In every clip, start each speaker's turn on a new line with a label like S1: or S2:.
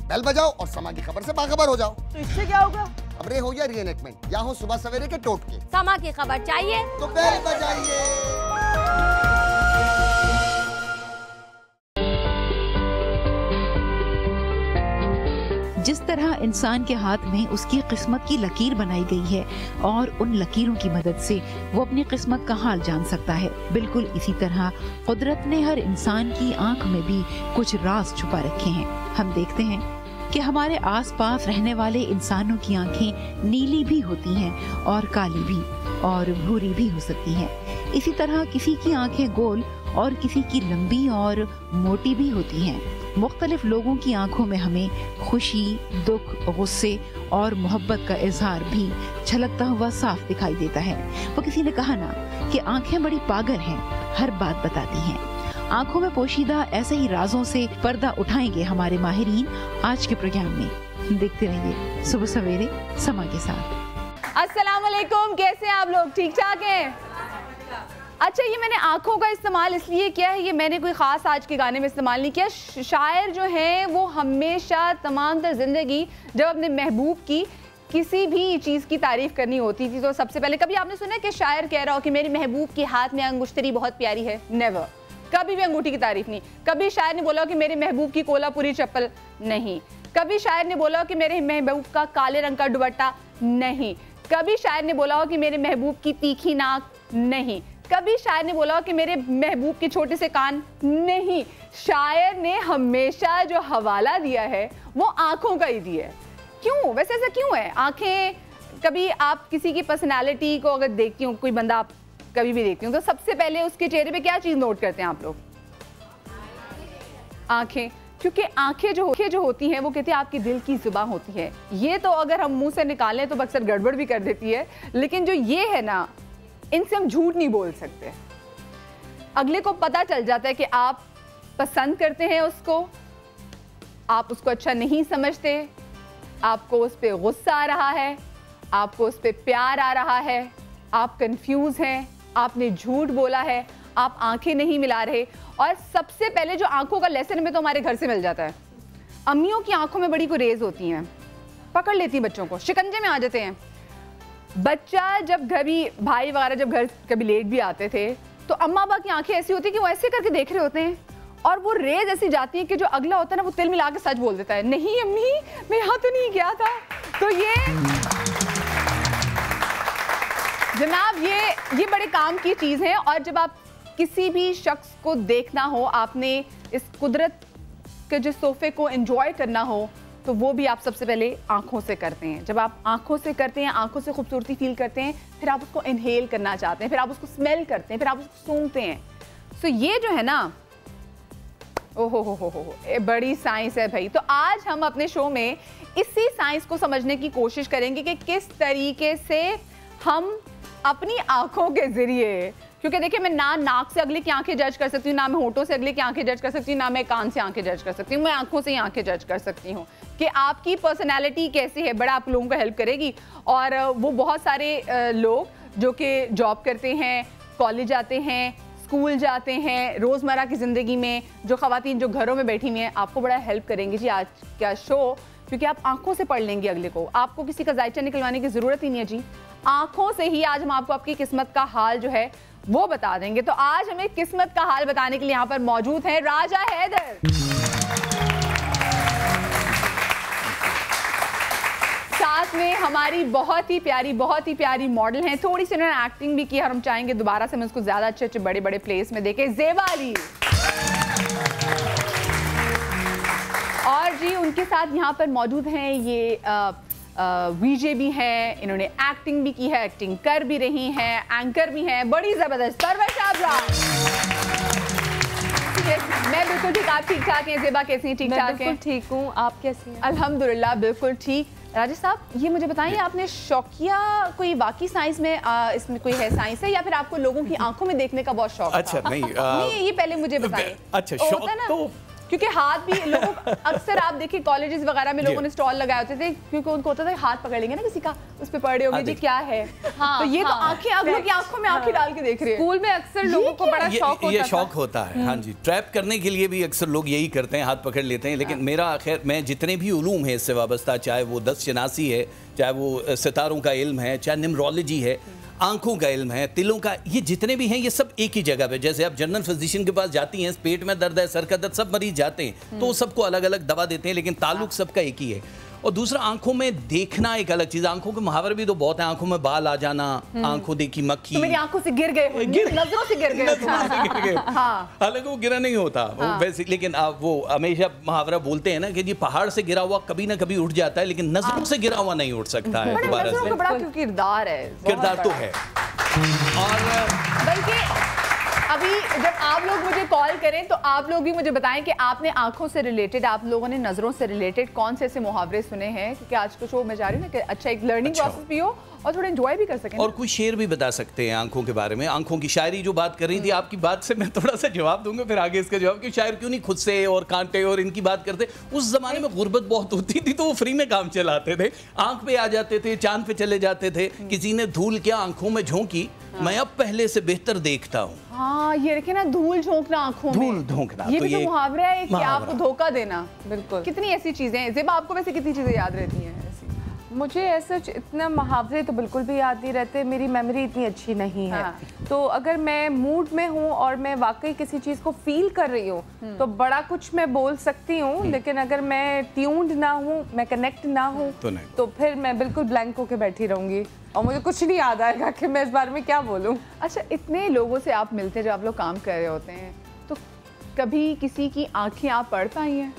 S1: Bell बजाओ और समा की खबर से बाखबर हो जाओ।
S2: तो इससे क्या होगा?
S1: खबरें हो या रीएनैक्टमेंट या हो सुबह सवेरे के टोटके,
S3: समा की खबर चाहिए
S1: तो बेल बजाइए।
S4: जिस तरह इंसान के हाथ में उसकी किस्मत की लकीर बनाई गई है और उन लकीरों की मदद से वो अपनी किस्मत का हाल जान सकता है, बिल्कुल इसी तरह कुदरत ने हर इंसान की आंख में भी कुछ राज छुपा रखे हैं। हम देखते हैं कि हमारे आसपास रहने वाले इंसानों की आंखें नीली भी होती हैं और काली भी और भूरी भी हो सकती हैं। इसी तरह किसी की आंखें गोल और किसी की लंबी और मोटी भी होती हैं। मुख्तलिफ लोगों की आंखों में हमें खुशी, दुख, गुस्से और मोहब्बत का इजहार भी छलकता हुआ साफ दिखाई देता है। वो किसी ने कहा ना कि आंखें बड़ी पागल हैं, हर बात बताती हैं। आंखों में पोशीदा ऐसे ही राजों से पर्दा उठाएंगे हमारे माहिरीन आज के प्रोग्राम में। देखते रहिए सुबह सवेरे समा के साथ।
S2: अस्सलाम वालेकुम, कैसे हैं आप लोग? ठीक ठाक हैं? अच्छा, ये मैंने आँखों का इस्तेमाल इसलिए किया है, ये मैंने कोई ख़ास आज के गाने में इस्तेमाल नहीं किया। शायर जो हैं वो हमेशा तमाम तर ज़िंदगी जब अपने महबूब की किसी भी चीज़ की तारीफ़ करनी होती थी तो सबसे पहले, कभी आपने सुना कि शायर कह रहा हो कि मेरी महबूब के हाथ में अंगूठी बहुत प्यारी है? नेवर, कभी भी अंगूठी की तारीफ़ नहीं। कभी शायर ने बोला हो कि मेरे महबूब की कोलापुरी चप्पल? नहीं। कभी शायर ने बोला हो कि मेरे महबूब का काले रंग का दुपट्टा? नहीं। कभी शायर ने बोला हो कि मेरे महबूब की तीखी नाक? नहीं। कभी शायर ने बोला कि मेरे महबूब के छोटे से कान? नहीं। शायर ने हमेशा जो हवाला दिया है वो आंखों का ही दिया है। क्यों? वैसे ऐसा क्यों है? आंखें, कभी आप किसी की पर्सनालिटी को अगर देखती हूँ, कोई बंदा आप कभी भी देखती हूँ तो सबसे पहले उसके चेहरे पे क्या चीज़ नोट करते हैं आप लोग? आंखें। क्योंकि आंखें जो होती हैं वो कहते हैं आपकी दिल की जुबान होती है। ये तो अगर हम मुंह से निकालें तो अक्सर गड़बड़ भी कर देती है, लेकिन जो ये है ना, इनसे हम झूठ नहीं बोल सकते। अगले को पता चल जाता है कि आप पसंद करते हैं उसको, आप उसको अच्छा नहीं समझते, आपको उस पर गुस्सा आ रहा है, आपको उस पर प्यार आ रहा है, आप कंफ्यूज हैं, आपने झूठ बोला है, आप आंखें नहीं मिला रहे। और सबसे पहले जो आंखों का लेसन हमें तो हमारे घर से मिल जाता है। अम्मियों की आंखों में बड़ी गुरेज होती हैं, पकड़ लेती बच्चों को, शिकंजे में आ जाते हैं। बच्चा जब घर भी, भाई वगैरह जब घर कभी लेट भी आते थे तो अम्मा अब्बा की आंखें ऐसी होती है कि वो ऐसे करके देख रहे होते हैं और वो रेज ऐसी जाती है कि जो अगला होता है ना वो तिल मिला के सच बोल देता है, नहीं अम्मी मैं यहाँ तो नहीं गया था। तो ये जनाब ये बड़े काम की चीज़ है। और जब आप किसी भी शख्स को देखना हो, आपने इस कुदरत के जो सोफे को एंजॉय करना हो, तो वो भी आप सबसे पहले आंखों से करते हैं। जब आप आंखों से करते हैं, आंखों से खूबसूरती फील करते हैं, फिर आप उसको इनहेल करना चाहते हैं, फिर आप उसको स्मेल करते हैं, फिर आप उसको सूंघते हैं। सो ये जो है ना, ओहो हो, बड़ी साइंस है भाई। तो आज हम अपने शो में इसी साइंस को समझने की कोशिश करेंगे कि किस तरीके से हम अपनी आंखों के जरिए, क्योंकि देखिए मैं ना नाक से अगले की आंखें जज कर सकती हूँ, ना मैं होठों से अगले की आंखें जज कर सकती हूँ, ना मैं कान से आंखें जज कर सकती हूँ, मैं आंखों से ही आंखें जज कर सकती हूँ कि आपकी पर्सनैलिटी कैसी है। बड़ा आप लोगों को हेल्प करेगी। और वो बहुत सारे लोग जो कि जॉब करते हैं, कॉलेज जाते हैं, स्कूल जाते हैं, रोज़मर्रा की ज़िंदगी में जो ख़वातीन जो घरों में बैठी हुई हैं, आपको बड़ा हेल्प करेंगी जी आज का शो, क्योंकि आप आंखों से पढ़ लेंगे अगले को। आपको किसी का जायचा निकलवाने की ज़रूरत ही नहीं है जी, आंखों से ही आज हम आपको आपकी किस्मत का हाल जो है वो बता देंगे। तो आज हमें किस्मत का हाल बताने के लिए यहाँ पर मौजूद है राजा हैदर, साथ में हमारी बहुत ही प्यारी मॉडल हैं। थोड़ी सी उन्होंने एक्टिंग भी की और हम चाहेंगे दोबारा से मैं उसको ज्यादा अच्छे बड़े प्लेस में देखे, ज़ेबा अली। और जी उनके साथ यहाँ पर मौजूद हैं ये वीजे भी हैं, इन्होंने एक्टिंग भी की है, एक्टिंग कर भी रही हैं, एंकर भी हैं, बड़ी जबरदस्त परवर शाबरा। मैं बिल्कुल ठीक, आप ठीक ठाक हैं? ज़ेबा कैसी हैं? ठीक ठाक हैं?
S3: ठीक हूँ, आप कैसी हैं?
S2: अल्हम्दुलिल्लाह बिल्कुल ठीक। राजेश साहब, ये मुझे बताइए, आपने शौकिया कोई बाकी साइंस में इसमें कोई है साइंस है या फिर आपको लोगों की आंखों में देखने का बहुत शौक?
S5: अच्छा नहीं,
S2: ये पहले मुझे बताइए।
S5: अच्छा, शौक तो
S2: کیونکہ ہاتھ بھی لوگوں اکثر آپ دیکھیں کالجز وغیرہ میں لوگوں نے اسٹال لگائے ہوتے تھے کیونکہ ان کو ہوتا تھا ہاتھ پکڑ لیں گے نا کسی کا, اس پہ پڑھ رہے ہوں گے جی کیا ہے, تو یہ تو آنکھیں آپ لوگ کی آنکھوں میں آنکھیں ڈال کے دیکھ رہے ہیں.
S3: اسکول میں اکثر لوگوں کو بڑا شوق ہوتا ہے,
S5: یہ شوق ہوتا ہے. ہاں جی, ٹریپ کرنے کے لیے بھی اکثر لوگ یہی کرتے ہیں, ہاتھ پکڑ لیتے ہیں. لیکن میرا خیر میں جتنے بھی علوم ہیں اس سے وابستہ, چاہے وہ دست شناسی ہے, چاہے وہ ستاروں کا علم ہے, چاہے نمرولوجی ہے, آنکھوں کا علم ہے, تلوں کا, یہ جتنے بھی ہیں یہ سب ایک ہی جگہ پہ. جیسے آپ جنرل فزیشین کے پاس جاتی ہیں, پیٹ میں درد ہے, سر کا درد, سب مریض جاتے ہیں تو سب کو الگ الگ دوا دیتے ہیں, لیکن تعلق سب کا ایک ہی ہے. اور دوسرا آنکھوں میں دیکھنا ایک الگ چیز. آنکھوں کے محاورے بھی تو بہت ہیں, آنکھوں میں بال آ جانا, آنکھوں دیکھی مکھی,
S2: میری آنکھوں سے گر گئے, نظروں سے گر گئے.
S5: حالانکہ وہ گرا نہیں ہوتا ویسے, لیکن وہ ہمیشہ محاورہ بولتے ہیں نا کہ جی پہاڑ سے گرا ہوا کبھی نہ کبھی اٹھ جاتا ہے, لیکن نظروں سے گرا ہوا نہیں اٹھ سکتا ہے دوبارہ سے.
S2: بڑا کردار ہے,
S5: کردار تو ہے. اور
S2: بلکہ ابھی جب آپ لوگ مجھے کال کریں تو آپ لوگ بھی مجھے بتائیں کہ آپ نے آنکھوں سے ریلیٹڈ, آپ لوگوں نے نظروں سے ریلیٹڈ کون سے ایسے محاورے سنے ہیں, کیونکہ آج کا شو میں جا رہی ہوں نا کہ اچھا ایک لرننگ پروسیس بھی ہو اور تھوڑا انجوائے بھی کر سکیں. اور
S5: کوئی شعر بھی بتا سکتے ہیں آنکھوں کے بارے میں. آنکھوں کی شاعری جو بات کر رہی تھی, آپ کی بات سے میں تھوڑا سا جواب دوں گا, پھر آگے اس کا جواب, کہ شاعر کیوں نہیں خود سے اور کانٹے اور ان کی بات کرتے. اس زمانے میں غربت بہت ہوتی تھی تو وہ فری میں کام چلاتے تھے, آنکھ پہ آ جاتے تھے, چاند پہ چلے جاتے تھے. کسی نے دھول کیا آنکھوں میں جھونکی, میں اب پہلے سے بہتر دیکھتا ہوں.
S2: ہاں یہ دیکھیں نا, دھول جھونکنا آنکھوں میں,
S5: دھول جھونکنا,
S2: یہ بھی تو محاورہ ہے کہ آپ کو دھوکہ دینا. بالکل. کتنی ایسی چیزیں ہیں. زیبا آپ کو ویسے کتنی چیزیں یاد رہتی ہیں ایسی؟
S3: مجھے ایسا اتنا محاورے تو بالکل بھی یاد نہیں رہتے, میری میموری اتنی اچھی نہیں ہے. تو اگر میں موڈ میں ہوں اور میں واقعی کسی چیز کو فیل کر رہی ہوں تو بڑا کچھ میں بول سکتی ہوں, لیکن اگر میں ٹیونڈ نہ ہوں, میں کنیکٹ نہ ہوں, تو پھر میں بالکل بلینک ہو کے بیٹھی رہوں گی اور مجھے کچھ نہیں یاد آئے گا کہ میں اس بارے میں کیا بولوں.
S2: اچھا, اتنے لوگوں سے آپ ملتے ہیں جب آپ لوگ کام کر رہے ہوتے ہیں, تو کبھی کسی کی آنکھیں آپ پڑھ پائی ہیں؟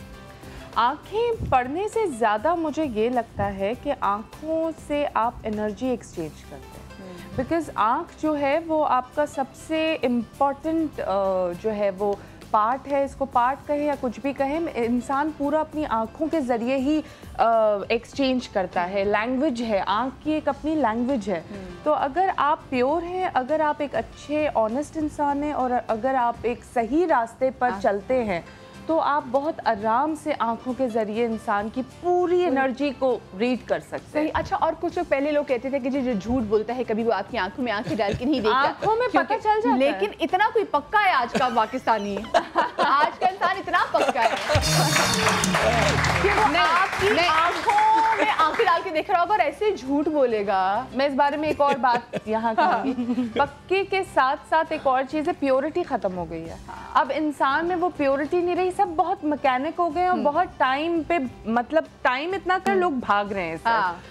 S3: آنکھیں پڑھنے سے زیادہ مجھے یہ لگتا ہے کہ آنکھوں سے آپ انرجی ایکسچینج کرتے ہیں, بیکاز آنکھ جو ہے وہ آپ کا سب سے امپورٹنٹ جو ہے وہ پارٹ ہے. اس کو پارٹ کہیں یا کچھ بھی کہیں, انسان پورا اپنی آنکھوں کے ذریعے ہی ایکسچینج کرتا ہے. لینگویج ہے, آنکھ کی ایک اپنی لینگویج ہے. تو اگر آپ پیور ہیں, اگر آپ ایک اچھے آنیسٹ انسان ہیں, اور اگر آپ ایک صحیح راستے پر چلتے ہیں, تو آپ بہت آرام سے آنکھوں کے ذریعے انسان کی پوری انرجی کو ریڈ کر سکتے ہیں.
S2: اچھا, اور کچھ پہلے لوگ کہتے تھے کہ جو جھوٹ بولتا ہے کبھی وہ آپ کی آنکھوں میں آنکھیں ڈال کے نہیں دیکھتا,
S3: آنکھوں میں پتہ چل جاتا ہے.
S2: لیکن اتنا کوئی پکا ہے آج کا پاکستانی, آج کا انسان اتنا پکا ہے کہ وہ آپ کی آنکھوں میں آنکھیں ڈال کے دیکھ رہا ہوگا اور ایسے جھوٹ بولے گا.
S3: میں اس بارے میں ایک اور بات یہاں کہوں گی, پکے کے ساتھ ساتھ ایک اور چیز ہے, پیورٹی ختم ہو گئی ہے. اب انسان میں وہ پیورٹی نہیں رہی, سب بہت مکینک ہو گئے ہیں اور بہت ٹائم پہ, مطلب ٹائم اتنا کر لوگ بھاگ رہے ہیں.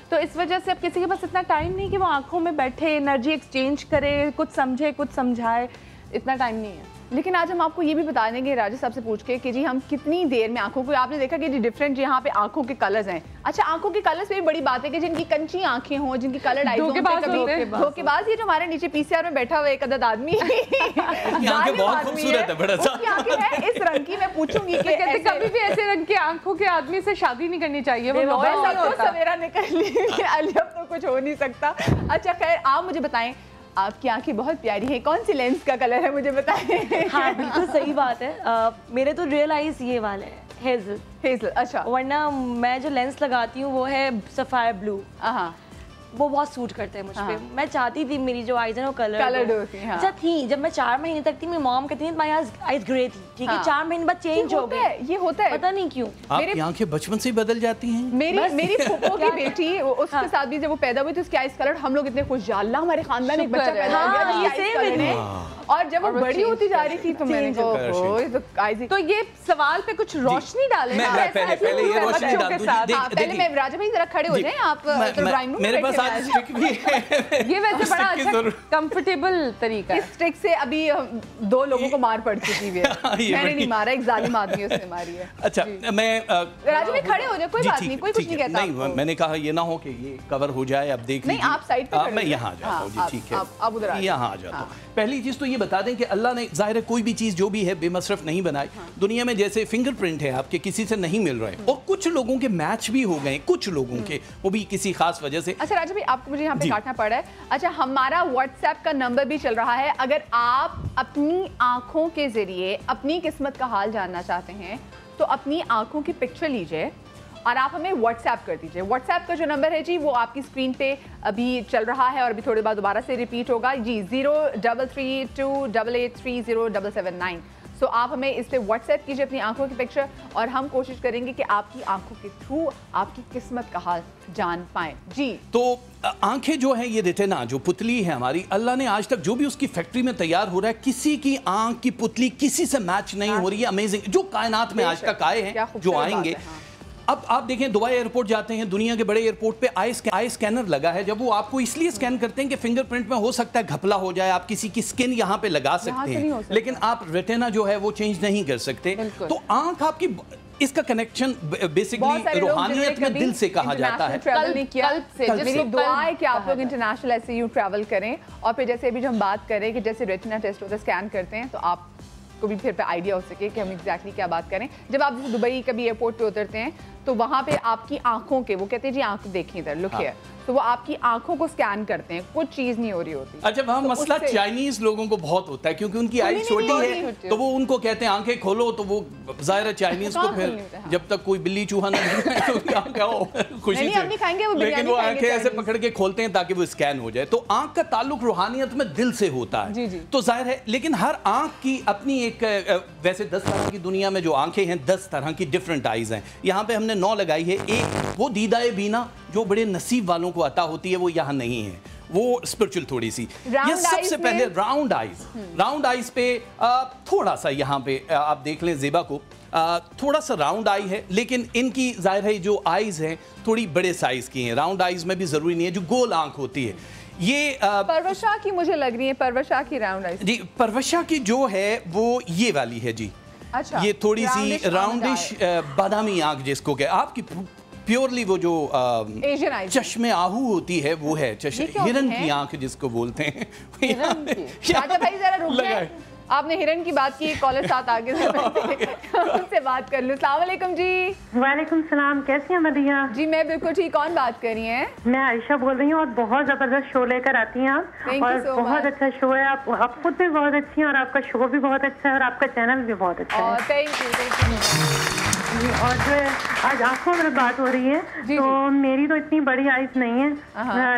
S3: تو اس وجہ سے اب کسی کے پاس اتنا ٹائم نہیں کہ وہ آنکھوں میں بیٹھے, انرجی ایکسچینج کرے, کچھ سمجھے کچھ سمجھائے, اتنا ٹائم نہیں ہے.
S2: لیکن آج ہم آپ کو یہ بھی بتا دیں گے راجہ صاحب سے پوچھ کے کہ جی ہم کتنی دیر میں آنکھوں کو, آپ نے دیکھا کہ جی ڈفرینٹ یہاں پہ آنکھوں کے کلرز ہیں. اچھا, آنکھوں کے کلرز پہ بھی بڑی بات ہے کہ جن کی کنچی آنکھیں ہوں, جن کی کلرڈ آئیز ہوں, دھوکے باز. یہ جو ہمارے نیچے پی سی آر میں بیٹھا ہوا ایک عدد آدمی
S5: بہت خوبصورت ہے, بڑا سا
S2: اس رنگ کی, میں پوچھوں گی کہ
S3: کبھی بھی ایسے رنگ کی آنکھوں کے آدمی سے شادی نہیں کرنی چاہیے, وہ
S2: سویرا نکل لی کہ علی اب تو کچھ ہو نہیں سکتا. اچھا خیر, آپ مجھے بتائیں, آپ کی آنکھیں بہت پیاری ہیں, کون سی لینس کا کلر ہے مجھے بتائیں.
S6: ہاں بالکل صحیح بات ہے, میرے تو ریئل آئیز یہ والے ہیں, ہیزل.
S2: اچھا,
S6: ورنہ میں جو لینس لگاتی ہوں وہ ہے سفائر بلو, وہ بہت سوٹ کرتے ہیں مجھ پہ. میں چاہتی تھی میری جو آئیز ہیں وہ کلرڈ ہوتی ہیں. اچھا تھی, جب میں 4 مہینے تک تھی, میری مام کہتی ہیں تمہاری آئیز گرے تھی, ٹھیک ہے, 4 مہینے بعد چینج ہو گئے.
S2: یہ ہوتا ہے,
S6: پتہ نہیں کیوں.
S5: آپ کی آنکھیں بچپن سے ہی بدل جاتی ہیں.
S2: میری پھوپھو کی بیٹی, اس کے ساتھ بھی جب وہ پیدا ہوئی تو اس کی آئیز کلرڈ, ہم لوگ اتنے خوش, یا اللہ ہمارے خاندان ایک بچہ پیدا ہو گیا یہ سیم ہے. اور جب وہ بڑی ہوتی جا رہی تھی تو میں نے کہا,
S3: تو یہ سوال پہ کچھ روشنی ڈالیں.
S5: پہلے یہ روشنی ڈال دوں.
S2: پہلے میں راجہ بھائی ذرا کھڑے ہو جائیں, آپ ڈرائنگ روم میں
S5: میرے پاس آج اسٹک بھی ہے.
S3: یہ ویسے بڑا اچھا کمفرٹیبل طریقہ ہے.
S2: اس اسٹک سے ابھی 2 لوگوں کو مار پڑ چکی ہے, میں نے نہیں مارا, ایک ظالم آدمی اس نے ماری ہے.
S5: اچھا, میں
S2: راجہ بھائی کھڑے ہو جائے, کوئی بات نہیں, کوئی کچھ نہیں کہتا.
S5: نہیں, میں نے کہا یہ نہ ہو کہ یہ کور ہو جائے, اب دیکھ لیجیے.
S2: نہیں, آپ سائڈ پہ,
S5: میں یہاں آ جاتا ہوں. جی ٹھیک ہے,
S2: آپ ادھر
S5: یہاں آ جاتا ہوں. پہلی چیز تو یہ بتا دیں کہ اللہ نے ظاہر ہے کوئی بھی چیز جو بھی ہے بے مصرف نہیں بنائی. دنیا میں جیسے فنگر پرنٹ ہے آپ کے, کسی سے نہیں مل رہے, اور کچھ لوگوں کے میچ بھی ہو گئے, کچھ لوگوں کے, وہ بھی کسی خاص وجہ سے.
S2: اچھا راجہ بھائی, آپ کو مجھے یہاں پہ کاٹنا پڑ رہا ہے. اچھا, ہمارا واٹس ایپ کا نمبر بھی چل رہا ہے, اگر آپ اپنی آنکھوں کے ذریعے اپنی قسمت کا حال جاننا چاہتے ہیں तो अपनी आंखों की पिक्चर लीजिए और आप हमें व्हाट्सएप कर दीजिए। व्हाट्सएप का जो नंबर है जी वो आपकी स्क्रीन पे अभी चल रहा है और अभी थोड़ी बाद दोबारा से रिपीट होगा जी, 033288307779। सो आप हमें इस पे व्हाट्सएप कीजिए अपनी आंखों की पिक्चर और हम कोशिश करेंगे कि आपकी आंखों के थ्रू आपकी किस्मत का हाल जान पाएं जी।
S5: तो आंखें जो है ये रेटिना जो पुतली है हमारी, अल्लाह ने आज तक जो भी उसकी फैक्ट्री में तैयार हो रहा है, किसी की आंख की पुतली किसी से मैच नहीं हो रही है। अमेजिंग जो कायनात में आज तक आए हैं, जो आएंगे। अब आप देखें दुबई एयरपोर्ट जाते हैं, दुनिया के बड़े एयरपोर्ट पे आई स्कैनर लगा है। जब वो आपको इसलिए स्कैन करते हैं कि फिंगरप्रिंट में हो सकता है घपला हो जाए, आप किसी की स्किन यहाँ पे लगा सकते हैं, लेकिन आप रेटिना जो है वो चेंज नहीं कर सकते। तो आंख आपकी, इसका कनेक्शन बेसिकली रूहानियत में दिल से कहा जाता है।
S2: मेरी दुआ है कि आप लोग इंटरनेशनल ऐसे यूँ ट्रैवल करें और फिर जैसे अभी हम बात करें कि जैसे रेटिना टेस्ट होता है, स्कैन करते हैं, तो आप को भी फिर पे आइडिया हो सके कि हम एग्जैक्टली क्या बात करें। जब आप जैसे दुबई कभी एयरपोर्ट पे उतरते हैं तो वहाँ पे आपकी आंखों के, वो कहते हैं जी आंख देखें इधर, लुक हियर, तो वो आपकी आंखों को स्कैन करते हैं, कुछ चीज नहीं हो रही होती।
S5: अच्छा, वहाँ तो मसला चाइनीज लोगों को बहुत होता है क्योंकि उनकी आई छोटी है, तो वो उनको कहते हैं आंखें खोलो, तो वो जाहिर है चाइनीज को फिर जब तक कोई बिल्ली चूहा ना खुशी से, लेकिन वो आंखें ऐसे पकड़ के खोलते हैं ताकि वो स्कैन हो जाए। तो आंख का ताल्लुक रूहानियत में दिल से होता है, तो जाहिर है। लेकिन हर आंख की अपनी एक, वैसे 10 तरह की दुनिया में जो आंखें हैं, 10 तरह की डिफरेंट आईज हैं। यहाँ पे हमने 9 लगाई है। एक वो दीदाए बीना जो बड़े नसीब वालों को अता होती है, वो यहाँ नहीं है, वो स्पिरिचुअल थोड़ी सी। ये सबसे पहले राउंड आईज पे थोड़ा सा यहाँ पे आप देख लें ज़ेबा को, थोड़ा सा राउंड आई है, लेकिन इनकी जाहिर है जो आईज हैं थोड़ी बड़े साइज की हैं। राउंड आईज में भी जरूरी नहीं है, जो गोल आंख होती है। ये
S2: परवशा की मुझे लग रही है, परवशा की राउंड आईज जी।
S5: परवशा की जो है वो ये वाली है जी। अच्छा, ये थोड़ी सी राउंडिश बादामी आंख जिसको कहे, आपकी प्योरली वो जो चश्मे आहू होती है वो है, हिरन की आंख जिसको बोलते हैं।
S2: राजा भाई जरा रुकिए, आपने हिरन की बात की, कॉलर साथ आगे उनसे बात कर लूं। अस्सलाम वालेकुम जी।
S7: वालेकुम सलाम, कैसी हैं मदिया?
S2: जी मैं बिल्कुल ठीक। कौन बात कर रही हैं?
S7: मैं आयशा बोल रही हूँ और बहुत जबरदस्त शो लेकर आती हैं आप, और बहुत अच्छा शो है। आप खुद भी बहुत अच्छी हैं और आपका शो भी बहुत अच्छा है और आपका चैनल भी बहुत अच्छा है।
S2: Thank you.
S7: और जो आज आंखों में बात हो रही है, तो मेरी तो इतनी बड़ी आईज नहीं है,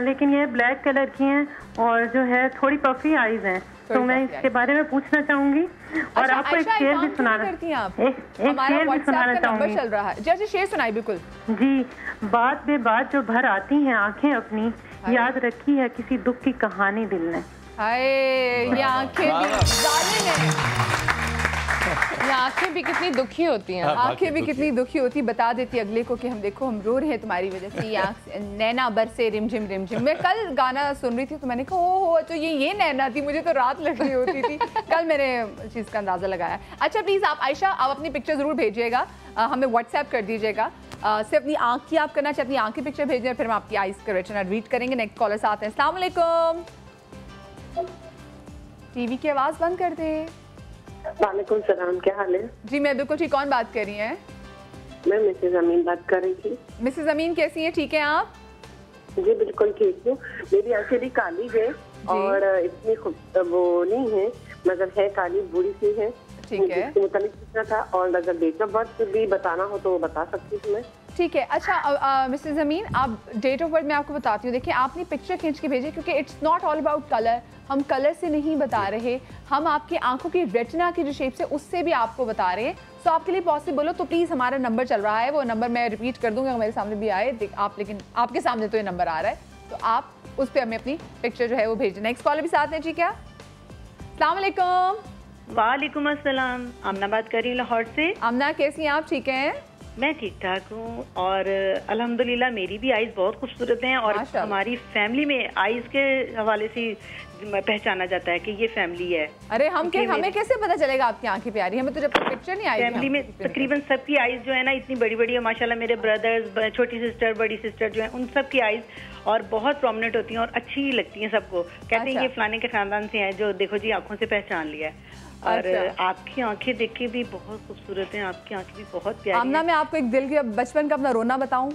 S7: लेकिन ये ब्लैक कलर की हैं और जो है थोड़ी पफी आईज हैं, तो मैं इसके बारे में पूछना चाहूंगी। और आपको एक शेर भी सुनाना, एक शेर भी सुनाना चाहूंगी।
S2: चल रहा है जैसे शेर सुनाई। बिल्कुल
S7: जी। बात बे बात जो भर आती हैं आंखें अपनी, याद रखी है किसी दुख की कहानी दिल ने।
S2: हाय, ये आंखें भी जालिम हैं।
S3: ये आंखें भी कितनी दुखी होती हैं।
S2: आंखें भी कितनी दुखी होती, बता देती अगले को कि हम देखो हम रो रहे हैं तुम्हारी वजह से, ये नैना बरसे रिमझिम रिमझिम। मैं कल गाना सुन रही थी तो मैंने कहा ओह तो ये नैना थी, मुझे तो रात लग रही होती थी। कल मैंने चीज़ का अंदाज़ा लगाया। अच्छा प्लीज़ आप आयशा, आप अपनी पिक्चर ज़रूर भेजिएगा, हमें व्हाट्सएप कर दीजिएगा। सिर्फ अपनी आँख की आप करना चाहिए, अपनी आँख की पिक्चर भेजिए, फिर हम आपकी आइज़ का रेटिना रीड करेंगे। नेक्स्ट कॉलर आते हैं। अस्सलाम वालेकुम। टीवी की आवाज़ बंद कर दे।
S8: वालेकुम सलाम, क्या हाल है?
S2: जी मैं बिल्कुल ठीक। कौन बात कर रही हैं?
S8: मैं मिसेज अमीन बात कर रही थी।
S2: मिसेज अमीन कैसी हैं, ठीक हैं आप?
S8: जी बिल्कुल ठीक हूँ। मेरी आंखें भी काली है और इतनी वो नहीं है, मगर है काली, बूढ़ी सी है।
S2: ठीक है,
S8: मुतालिक पूछना था, और अगर डेट ऑफ बर्थ भी बताना हो तो बता सकती हूँ मैं।
S2: ठीक है। अच्छा मिसेज अमीन, आप डेट ऑफ बर्थ मैं आपको बताती हूँ। देखिए आपने पिक्चर खींच के भेजी, क्योंकि it's not all about colour, हम कलर से नहीं बता रहे, हम आपकी आंखों की रेटिना की जो शेप से उससे भी आपको बता रहे हैं। सो आपके लिए पॉसिबल हो तो प्लीज़, हमारा नंबर चल रहा है, वो नंबर मैं रिपीट कर दूँगा, मेरे सामने भी आए आप, लेकिन आपके सामने तो ये नंबर आ रहा है, तो आप उस पर हमें अपनी पिक्चर जो है वो भेजें। नेक्स्ट कॉलर भी साथ हैं जी। क्या? अस्सलाम वालेकुम।
S9: वालेकुम अस्सलाम, आमना बात कर रही हूँ लाहौर से।
S2: आमना कैसी हैं आप, ठीक हैं?
S9: मैं ठीक ठाक हूँ और अल्हम्दुलिल्लाह मेरी भी आइज़ बहुत खूबसूरत हैं, और हमारी फैमिली में आइज़ के हवाले से पहचाना जाता है कि ये फैमिली है।
S2: अरे हमें कैसे पता चलेगा आपकी आंखें प्यारी? हमें तो जब तक पिक्चर नहीं आई।
S9: फैमिली में तकरीबन सबकी आइज़ जो है ना इतनी बड़ी बड़ी है माशाल्लाह। मेरे ब्रदर्स, छोटी सिस्टर, बड़ी सिस्टर जो है, उन सब की आइज़ और बहुत प्रोमिनेंट होती हैं और अच्छी लगती हैं सबको। कहते हैं ये फलाने के खानदान से हैं, जो देखो जी आंखों से पहचान लिया है। और आपकी आंखें देख के भी बहुत खूबसूरत हैं, आपकी आंखें भी बहुत प्यारी हैं।
S2: आमना, मैं आपको एक दिल के बचपन का अपना रोना बताऊं।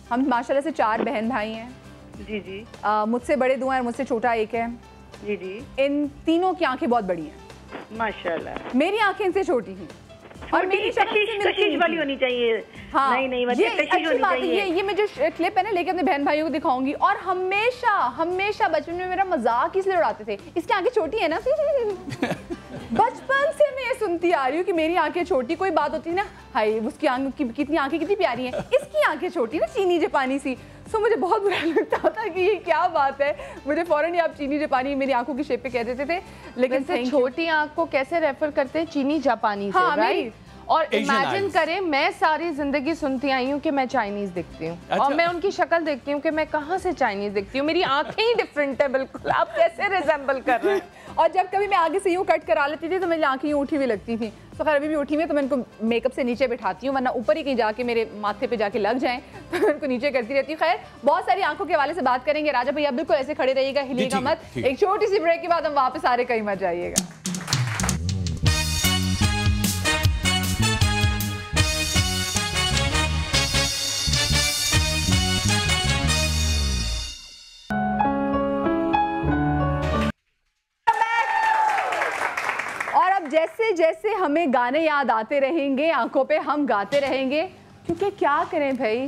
S2: हम माशाल्लाह से 4 बहन भाई हैं।
S9: जी जी।
S2: मुझसे बड़े 2 हैं, मुझसे छोटा 1 है।
S9: जी जी।
S2: इन तीनों की आंखें बहुत बड़ी हैं
S9: माशाल्लाह।
S2: मेरी आंखें इनसे छोटी हैं। और मेरी
S9: कशिश वाली होनी चाहिए।
S2: हाँ,
S9: नहीं
S2: ये अच्छी बात है। ये मैं जो क्लिप है ना लेके अपने बहन भाइयों को दिखाऊंगी। और हमेशा बचपन में मेरा मजाक इसलिए उड़ाते थे, इसकी आंखें छोटी है ना। बचपन से मैं ये सुनती आ रही हूँ कि मेरी आंखें छोटी, कोई बात होती है ना, हाय उसकी आंखें कितनी प्यारी हैं, इसकी आंखें छोटी ना, चीनी जापानी सी। सो मुझे बहुत बुरा लगता था कि ये क्या बात है। मुझे फौरन ही आप चीनी जापानी मेरी आंखों की शेप पे कह देते थे। लेकिन
S3: छोटी आंख को कैसे रेफर करते हैं? चीनी जापानी से, राइट? और इमेजिन करें, मैं सारी जिंदगी सुनती आई हूँ कि मैं चाइनीज दिखती हूँ। अच्छा। और मैं उनकी शक्ल देखती हूँ कि मैं कहाँ से चाइनीज दिखती हूँ। मेरी आंखें ही डिफरेंट है बिल्कुल। आप कैसे रिजेंबल कर रहे हैं?
S2: और जब कभी मैं आगे से यूँ कट करा लेती थी तो मेरी आंखें यूँ उठी हुई लगती थी। तो खैर अभी भी उठी हुई है तो मैं इनको मेकअप से नीचे बिठाती हूँ, वरना ऊपर ही कहीं जाके मेरे माथे पे जाके लग जाएं तो मैं उनको नीचे करती रहती हूँ। खैर बहुत सारी आंखों के हवाले से बात करेंगे। राजा भैया बिल्कुल ऐसे खड़े रहिएगा, हिलिएगा मत। एक छोटी सी ब्रेक के बाद हम वापस आ रहे, कहीं मत जाइएगा। जैसे जैसे हमें गाने याद आते रहेंगे, आंखों पे हम गाते रहेंगे, क्योंकि क्या करें भाई,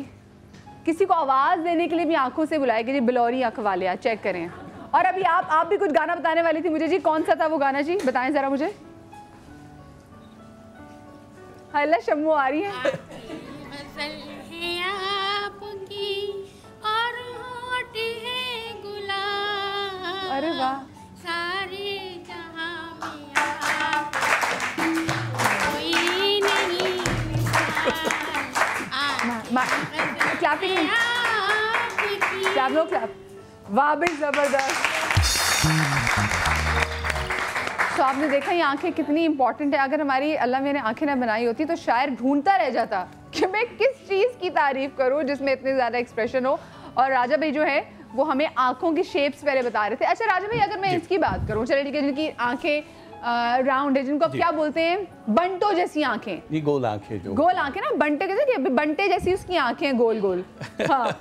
S2: किसी को आवाज देने के लिए भी आंखों से बुलाए कि जी बिलौरी आंख वाले, चेक करें। और अभी आप भी कुछ गाना बताने वाली थी मुझे जी, कौन सा था वो गाना जी, बताएं जरा मुझे। हल्ला शम्मू आ रही है। अरे वाह, क्लैपिंग, क्लैप लो क्लैप, वाह भाई जबरदस्त। तो आपने देखा ये आंखें कितनी इंपॉर्टेंट है। अगर हमारी अल्लाह मेरे आंखें ना बनाई होती तो शायद ढूंढता रह जाता कि मैं किस चीज़ की तारीफ करूं जिसमें इतने ज़्यादा एक्सप्रेशन हो। और राजा भाई जो है वो हमें आंखों की शेप्स पहले बता रहे थे। अच्छा राजा भाई, अगर मैं इसकी बात करूं, चलिए ठीक है, जिनकी आंखें राउंड है, जिनको आप क्या बोलते हैं, बंटो जैसी आंखें, ये गोल आंखें, जो गोल आंखें ना, बंटे जैसे, बंटे जैसी उसकी आंखें हैं, गोल गोल। हाँ,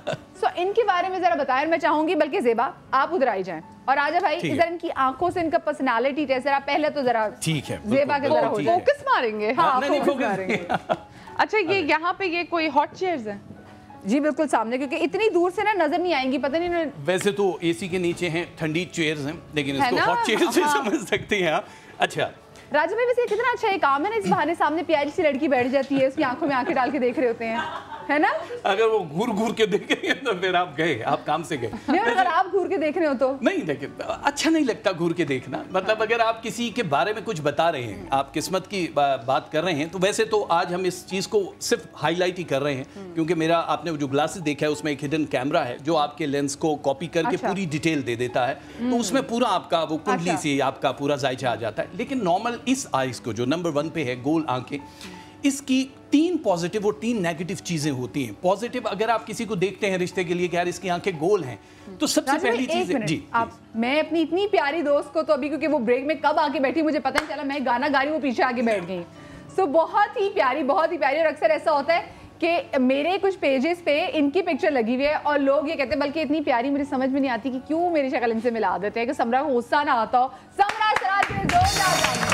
S2: सो इनके बारे में जरा बताएं। मैं चाहूंगी बल्कि ज़ेबा आप उधर आई जाएं, और राजा भाई इधर इनकी आंखों से इनका पर्सनालिटी टेस्ट जरा पहले तो जरा
S5: ठीक है,
S2: ज़ेबा के जरा
S3: फोकस मारेंगे। हाँ, फोकस मारेंगे। अच्छा, ये यहाँ पे ये कोई हॉट चेयर्स है
S2: जी? बिल्कुल सामने, क्योंकि इतनी दूर से ना नजर नहीं आएंगी, पता नहीं।
S5: वैसे तो एसी के नीचे हैं, ठंडी चेयर्स हैं, लेकिन इसको हॉट चेयर्स से समझ सकते हैं आप। अच्छा
S2: राजा भाई, वैसे कितना अच्छा ये काम है ना, इस बहाने सामने प्यारी सी लड़की बैठ जाती है, उसकी आंखों में आंखें डाल के देख रहे होते हैं, है ना?
S5: अगर वो घूर घूर के देख रही है तो फिर आप गए, आप काम से गए।
S2: नहीं, अगर आप घूर के देख रहे हो तो
S5: नहीं, लेकिन अच्छा नहीं लगता घूर के देखना। मतलब अगर आप किसी के बारे में कुछ बता रहे हैं, आप किस्मत की बात कर रहे हैं, तो वैसे तो आज हम इस चीज़ को सिर्फ हाईलाइट ही कर रहे हैं, क्योंकि मेरा आपने जो ग्लासेस देखा है उसमें एक हिडन कैमरा है जो आपके लेंस को कॉपी करके पूरी डिटेल दे देता है। तो उसमें पूरा आपका वो कुंडली से आपका पूरा जायजा आ जाता है। लेकिन नॉर्मल इस आइज को जो नंबर 1 पे है, गोल आंखें, इसकी 3 पॉजिटिव और 3 नेगेटिव चीजें होती हैं। पॉजिटिव, अगर आप किसी को देखते हैं रिश्ते के लिए कि यार इसकी आंखें गोल हैं, तो सबसे पहली चीज है जी,
S2: आप, मैं अपनी इतनी प्यारी दोस्त को तो अभी, क्योंकि वो ब्रेक में कब आके बैठी मुझे पता नहीं चला, मैं गाना गा रही हूँ वो पीछे आके बैठ गई। सो बहुत ही प्यारी, बहुत ही प्यारी। और अक्सर ऐसा होता है कि मेरे कुछ पेजेस पे इनकी पिक्चर लगी हुई है और लोग ये कहते हैं, बल्कि इतनी प्यारी मुझे समझ में नहीं आती कि क्यों मेरी शक्ल इनसे मिला देते हैं, कि समरा को गुस्सा ना आता हो। समरा सराज के जोरदार,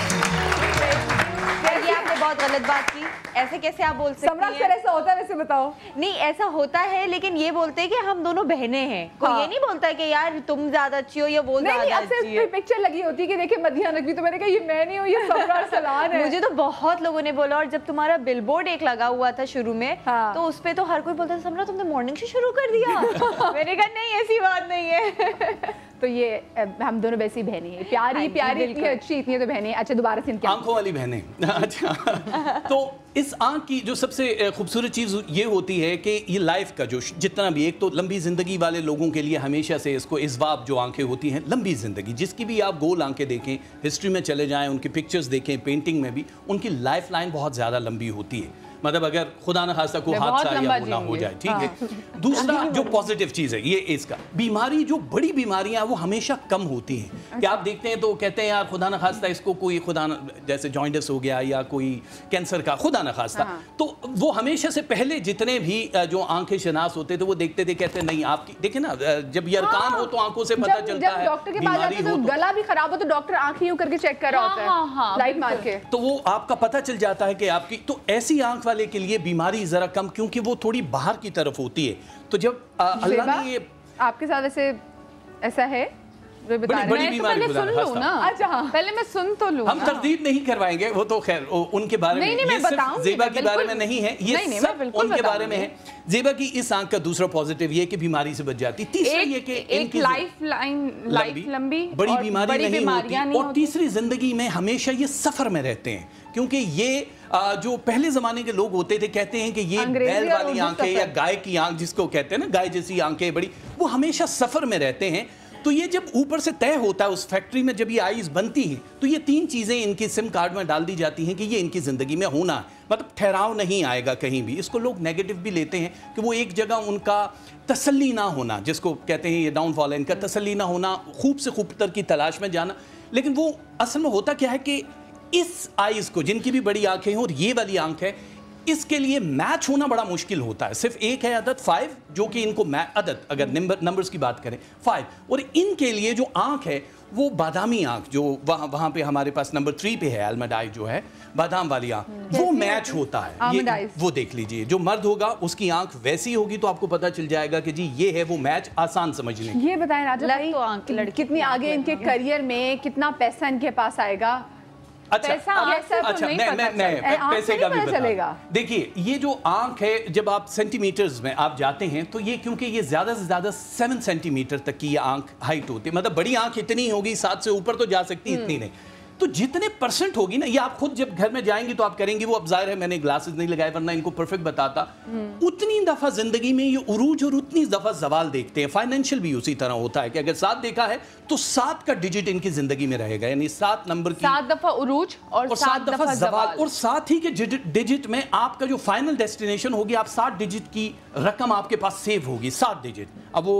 S6: ये आपने बहुत गलत बात की, ऐसे कैसे आप बोल सकते हैं?
S2: सर ऐसा होता है वैसे बताओ?
S6: नहीं, ऐसा होता है, लेकिन ये बोलते हैं कि हम दोनों बहनें हैं। कोई ये नहीं बोलता कि यार तुम ज्यादा अच्छी हो या वो ज्यादा अच्छी है।
S2: पिक्चर लगी होती है कि देखिए मदिया नकवी, तो मैंने कहा ये मैं नहीं हूँ, ये समरा अरसलान है।
S6: मुझे तो बहुत लोगों ने बोला, और जब तुम्हारा बिलबोर्ड एक लगा हुआ था शुरू में, तो उस पे तो हर कोई बोलता था, समरा तुमने मॉर्निंग से शुरू कर दिया। मैंने कहा नहीं, ऐसी बात नहीं है।
S2: तो ये हम दोनों वैसी बहनें हैं, प्यारी प्यारी, इतनी अच्छी, इतनी तो बहनें। अच्छा, दोबारा से इनकी
S5: आंखों वाली बहनें। अच्छा, तो इस आंख की जो सबसे खूबसूरत चीज़ ये होती है कि ये लाइफ का जो जितना भी, एक तो लंबी ज़िंदगी वाले लोगों के लिए हमेशा से इसको इस्वाब जो आंखें होती हैं, लंबी ज़िंदगी, जिसकी भी आप गोल आंखें देखें, हिस्ट्री में चले जाएं, उनकी पिक्चर्स देखें, पेंटिंग में भी, उनकी लाइफ लाइन बहुत ज़्यादा लंबी होती है। मतलब अगर खुदा न खास्ता को हादसा या वो ना हो जाए, ठीक है। दूसरा जो पॉजिटिव चीज़ है ये इसका, बीमारी जो बड़ी बीमारियां वो हमेशा कम होती हैं। कि आप देखते हैं तो कहते हैं यार खुदा न खास्ता इसको कोई जैसे जॉइंटिस हो गया या कोई कैंसर का, खुदा न खास्ता, तो वो हमेशा से पहले जितने भी जो आंखें शनास होते थे वो देखते थे, कहते नहीं आपकी देखिए ना, जब यरकान हो तो आंखों से पता चलता है,
S2: डॉक्टर के पास जाते तो गला भी खराब हो तो डॉक्टर आंखें यूं करके चेक कर रहा होता है लाइट मार के,
S5: तो वो आपका पता चल जाता है कि आपकी, तो ऐसी आंख वाले के लिए बीमारी जरा कम, क्योंकि वो थोड़ी बाहर की तरफ होती है। तो जब अल्लाह ने ये
S2: आपके साथ ऐसा है
S5: बड़ी बीमारी
S3: सुन लूं ना। अच्छा पहले मैं सुन तो लूं।
S5: हम तरदीद नहीं करवाएंगे, वो तो खैर उनके बारे में, ये सिर्फ ज़ेबा के बारे में नहीं है, ये सब उनके बारे में है। ज़ेबा की इस आंख का दूसरा पॉजिटिव ये कि बीमारी से बच जाती, तीसरा ये कि इनकी
S3: लाइफ लंबी,
S5: बड़ी बीमारी नहीं होती, और तीसरी जिंदगी में हमेशा ये सफर में रहते हैं, क्योंकि ये जो पहले जमाने के लोग होते थे कहते हैं कि ये बैल वाली आंखें या गाय की आंख जिसको कहते हैं ना, गाय जैसी आंखें बड़ी, वो हमेशा सफर में रहते हैं। तो ये जब ऊपर से तय होता है उस फैक्ट्री में, जब ये आईज बनती हैं, तो ये 3 चीज़ें इनके सिम कार्ड में डाल दी जाती हैं कि ये इनकी ज़िंदगी में होना है, मतलब ठहराव नहीं आएगा कहीं भी। इसको लोग नेगेटिव भी लेते हैं कि वो एक जगह उनका तसल्ली ना होना, जिसको कहते हैं ये डाउनफॉल है इनका, तसल्ली ना होना, खूब से खूबतर की तलाश में जाना। लेकिन वो असल में होता क्या है कि इस आईज को, जिनकी भी बड़ी आंखें हैं और ये वाली आंख है, इसके लिए मैच होना बड़ा मुश्किल होता है। सिर्फ एक है अदद 5 जो कि इनको अदद अगर नंबर्स की बात करें 5, और इनके लिए जो आंख है वो बादामी आंख, जो वहाँ पे हमारे पास नंबर 3 पे है आलमंड जो है बादाम वाली आंख, वो मैच होता है। ये वो देख लीजिए, जो मर्द होगा उसकी आंख वैसी होगी तो आपको पता चल जाएगा कि जी ये है वो मैच, आसान समझने।
S2: ये बताएं राजा भाई, कितनी आगे इनके करियर में कितना पैसा इनके पास आएगा?
S5: अच्छा मैं पैसे का भी चलेगा। देखिए ये जो आंख है, जब आप सेंटीमीटर्स में आप जाते हैं तो ये, क्योंकि ये ज्यादा से ज्यादा 7 सेंटीमीटर तक की ये आंख हाइट होती है, मतलब बड़ी आंख इतनी होगी, 7 से ऊपर तो जा सकती है, इतनी नहीं। तो जितने परसेंट होगी ना, ये आप खुद जब घर में जाएंगी तो आप करेंगी, वो अब जाहिर है मैंने ग्लासेस नहीं लगाए वरना इनको परफेक्ट बताता। उतनी दफा जिंदगी में ये उरूज और उतनी दफा जवाल देखते हैं। फाइनेंशियल भी उसी तरह होता है कि अगर 7 देखा है तो 7 का डिजिट इनकी जिंदगी में रहेगा, यानी 7 नंबर की
S3: 7 दफा उरूज और 7 दफा जवाल,
S5: और साथ ही के डिजिट में आपका जो फाइनल डेस्टिनेशन होगी, आप 7 डिजिट की रकम आपके पास सेव होगी, 7 डिजिट। अब वो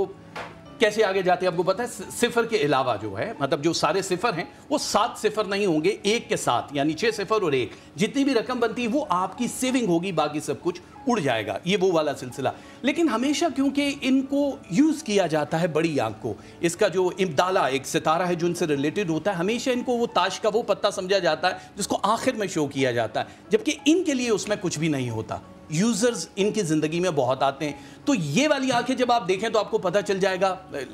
S5: कैसे आगे जाते हैं आपको पता है, सिफर के अलावा जो है, मतलब जो सारे सिफर हैं वो 7 सिफर नहीं होंगे, 1 के साथ, यानी 6 सिफर और 1, जितनी भी रकम बनती है वो आपकी सेविंग होगी, बाकी सब कुछ उड़ जाएगा, ये वो वाला सिलसिला। लेकिन हमेशा क्योंकि इनको यूज़ किया जाता है बड़ी आंख को, इसका जो इब्दाला एक सितारा है जो इनसे रिलेटेड होता है, हमेशा इनको वो ताश का वो पत्ता समझा जाता है जिसको आखिर में शो किया जाता है, जबकि इनके लिए उसमें कुछ भी नहीं होता। यूजर्स इनकी ज़िंदगी में बहुत आते हैं। तो ये वाली आंखें जब आप देखें तो आपको पता चल जाएगा,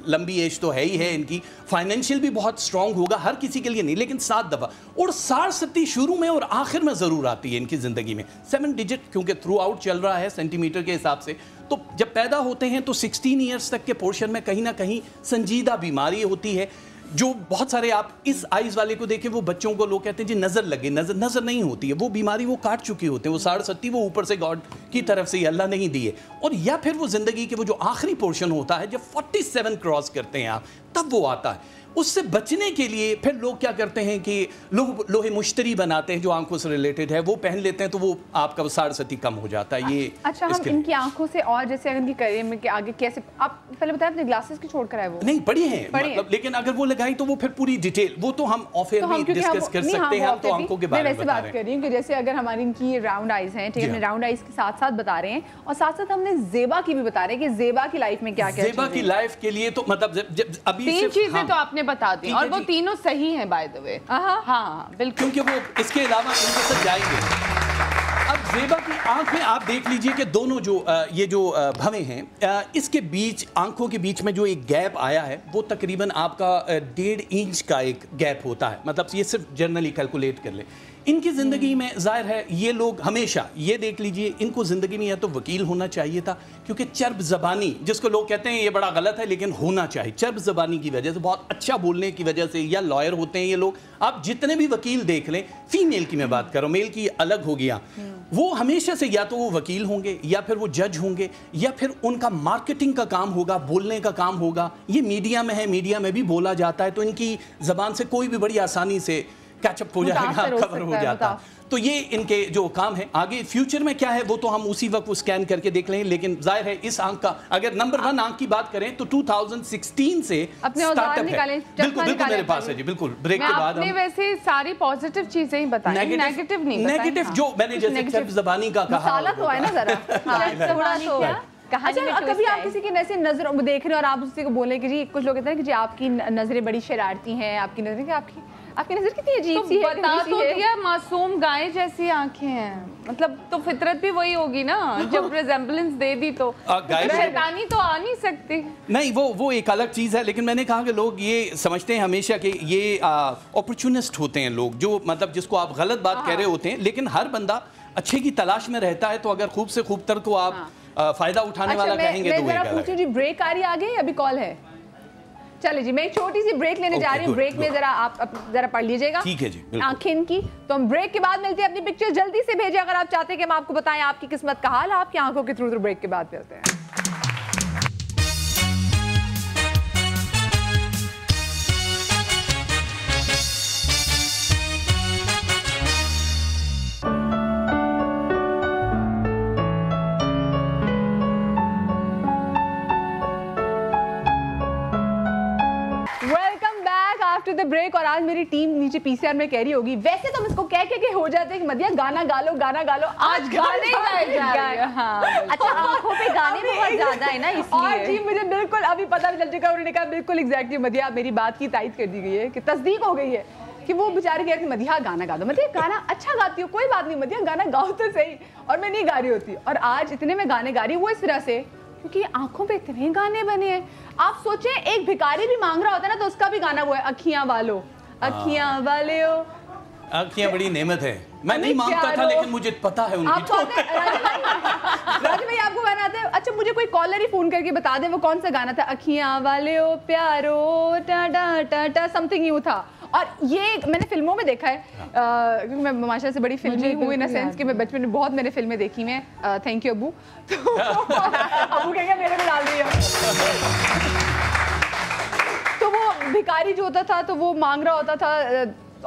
S5: लंबी एज तो है ही है इनकी, फाइनेंशियल भी बहुत स्ट्रांग होगा, हर किसी के लिए नहीं, लेकिन 7 दफ़ा, और 60 शुरू में और आखिर में ज़रूर आती है इनकी ज़िंदगी में। 7 डिजिट क्योंकि थ्रू आउट चल रहा है सेंटीमीटर के हिसाब से, तो जब पैदा होते हैं तो 16 ईयर्स तक के पोर्शन में कहीं ना कहीं संजीदा बीमारी होती है, जो बहुत सारे आप इस आइज़ वाले को देखें, वो बच्चों को लोग कहते हैं जी नज़र लगे, नज़र नहीं होती है, वो बीमारी वो काट चुके होते हैं, वो 60 वो ऊपर से गॉड की तरफ से अल्लाह नहीं दिए। और या फिर वो ज़िंदगी के वो जो आखिरी पोर्शन होता है, जब 47 क्रॉस करते हैं आप, तब वो आता है। उससे बचने के लिए फिर लोग क्या करते हैं कि लोहे मुश्तरी बनाते हैं जो आंखों से रिलेटेड है, वो पहन लेते हैं, तो वो आपका 60 कम हो जाता है। ये
S2: अच्छा, हम इनकी आंखों से और जैसे अगर इनकी करियर में आगे कैसे, आप पहले बताया आपने ग्लासेस की छोड़ कर आए, वो
S5: नहीं बड़ी हैं, मतलब, लेकिन अगर वो लगाई तो वो फिर पूरी डिटेल, वो तो हम ऑफ एयर भी डिस्कस कर सकते हैं। हम तो आंखों के बारे में
S2: वैसे बात कर रही हूँ कि जैसे अगर हमारी इनकी राउंड आइज हैं, ठीक है, राउंड आइज के साथ साथ बता रहे हैं, और साथ साथ हमने ज़ेबा की भी बता रहे हैं कि ज़ेबा की लाइफ में क्या क्या,
S5: ज़ेबा की लाइफ के लिए तो मतलब अभी
S3: 3 चीजें तो आपने बता दी, और वो तीनों सही हैं बाय द वे। हाँ बिल्कुल,
S5: क्योंकि वो इसके अलावा इनके साथ जाएंगे। अब ज़ेबा की आंख में आप देख लीजिए कि दोनों जो ये जो भवें हैं, इसके बीच, आंखों के बीच में जो एक गैप आया है वो तकरीबन आपका 1.5 इंच का एक गैप होता है, मतलब ये सिर्फ जनरली कैलकुलेट कर ले। इनकी ज़िंदगी में जाहिर है ये लोग हमेशा ये देख लीजिए, इनको ज़िंदगी में या तो वकील होना चाहिए था, क्योंकि चर्ब ज़बानी जिसको लोग कहते हैं ये बड़ा गलत है लेकिन होना चाहिए, चर्ब ज़बानी की वजह से, बहुत अच्छा बोलने की वजह से, या लॉयर होते हैं ये लोग। आप जितने भी वकील देख लें, फीमेल की मैं बात कर रहा हूँ, मेल की अलग हो गया, वो हमेशा से या तो वो वकील होंगे, या फिर वो जज होंगे, या फिर उनका मार्केटिंग का काम होगा, बोलने का काम होगा। ये मीडिया में है, मीडिया में भी बोला जाता है, तो इनकी ज़बान से कोई भी बड़ी आसानी से कैच अप हो जाएगा, कवर हो जाता। तो ये इनके जो काम है, आगे फ्यूचर में क्या है वो तो हम उसी वक्त वो स्कैन करके देख लेंगे, लेकिन जाहिर है इस आंख का अगर नंबर 1 आंख की बात करें तो 2016 से स्टार्टअप है। बिल्कुल बिल्कुल मेरे पास है जी, बिल्कुल ब्रेक के बाद
S3: आपने वैसे सारी पॉजिटिव चीजें ही बताई, नेगेटिव नहीं बताई।
S5: नेगेटिव जो मैंने जैसे सिर्फ ज़बानी का कहा,
S2: मसाला तो है ना जरा थोड़ा तो। अच्छा, कभी आप किसी की ऐसे नजर देख रहे हो और आप उसी को बोले कि जी, कुछ लोग कहते हैं कि जी आपकी नजरें बड़ी शरारती हैं, आपकी नजरें आपकी नजर कितनी अजीब सी है,
S3: बता तो दिया, मासूम गाय जैसी आंखें हैं, मतलब तो फितरत भी वही होगी ना, जब रिजेम्बलेंस दे दी तो शैतानी तो आ नहीं सकती।
S5: नहीं, वो एक अलग चीज़ है, लेकिन मैंने कहा कि लोग ये समझते हैं हमेशा कि ये अपॉर्चुनिस्ट होते हैं लोग, जो मतलब जिसको आप गलत बात कह रहे होते हैं, लेकिन हर बंदा अच्छे की तलाश में रहता है, तो अगर खूब से खूब तर को आप फायदा उठाने वाला कहेंगे तो
S2: मैं पूछूं जी, ब्रेक आ रही है आगे, अभी कॉल है? चले जी, मैं एक छोटी सी ब्रेक लेने जा रही हूँ, ब्रेक में जरा आप जरा पढ़ लीजिएगा,
S5: ठीक है जी,
S2: आंखें की। तो हम ब्रेक के बाद मिलते हैं, अपनी पिक्चर जल्दी से भेजें अगर आप चाहते हैं कि हम आपको बताएं आपकी किस्मत का हाल, आपकी आंखों के थ्रू। ब्रेक के बाद मिलते हैं। आफ्टर द ब्रेक, और आज मेरी टीम नीचे पीसीआर में कह रही होगी, वैसे तो हम इसको कह के हो जाते हैं कि मदिया गाना गा लो, आज गाने गाए जा रहे हैं। हाँ,
S6: अच्छा, आंखों पे गाने बहुत ज्यादा है ना, इसलिए।
S2: और जी मुझे बिल्कुल अभी पता चल चुका, उन्होंने कहा बिल्कुल एग्जैक्टली मदिया, मेरी बात की तायद कर दी गई है, कि तस्दीक हो गई है कि वो बेचारे कह रहे थे मदिया गाना गा दो, मदिया गाना अच्छा गाती हो, कोई बात नहीं मदिया गाना गाओ तो सही, और मैं नहीं गा रही होती। और आज इतने में गाने गा रही हूँ वो इस तरह से, क्योंकि आंखों पे इतने गाने बने हैं। आप सोचें, एक भिखारी भी मांग रहा होता है ना, तो उसका भी गाना वो है, अखियां वालो, अखियां वाले हो।
S5: अखियां बड़ी नेमत है, मैं नहीं मांगता था, लेकिन मुझे पता है उनकी।
S2: राजू भाई आपको गाना आता है? अच्छा, मुझे कोई कॉलर ही फोन करके बता दे वो कौन सा गाना था। अखियां वाले हो प्यारो टा टा टा समथिंग यूं था। और ये मैंने फिल्मों में देखा है, क्योंकि मैं माशाल्लाह से बड़ी फिल्मी हूँ, इन सेंस कि मैं बचपन में बहुत मैंने फिल्में देखी हैं। Thank you Abu. तो अबू कहेंगे मेरे में डाल दिया। तो वो भिखारी जो होता था तो वो मांग रहा होता था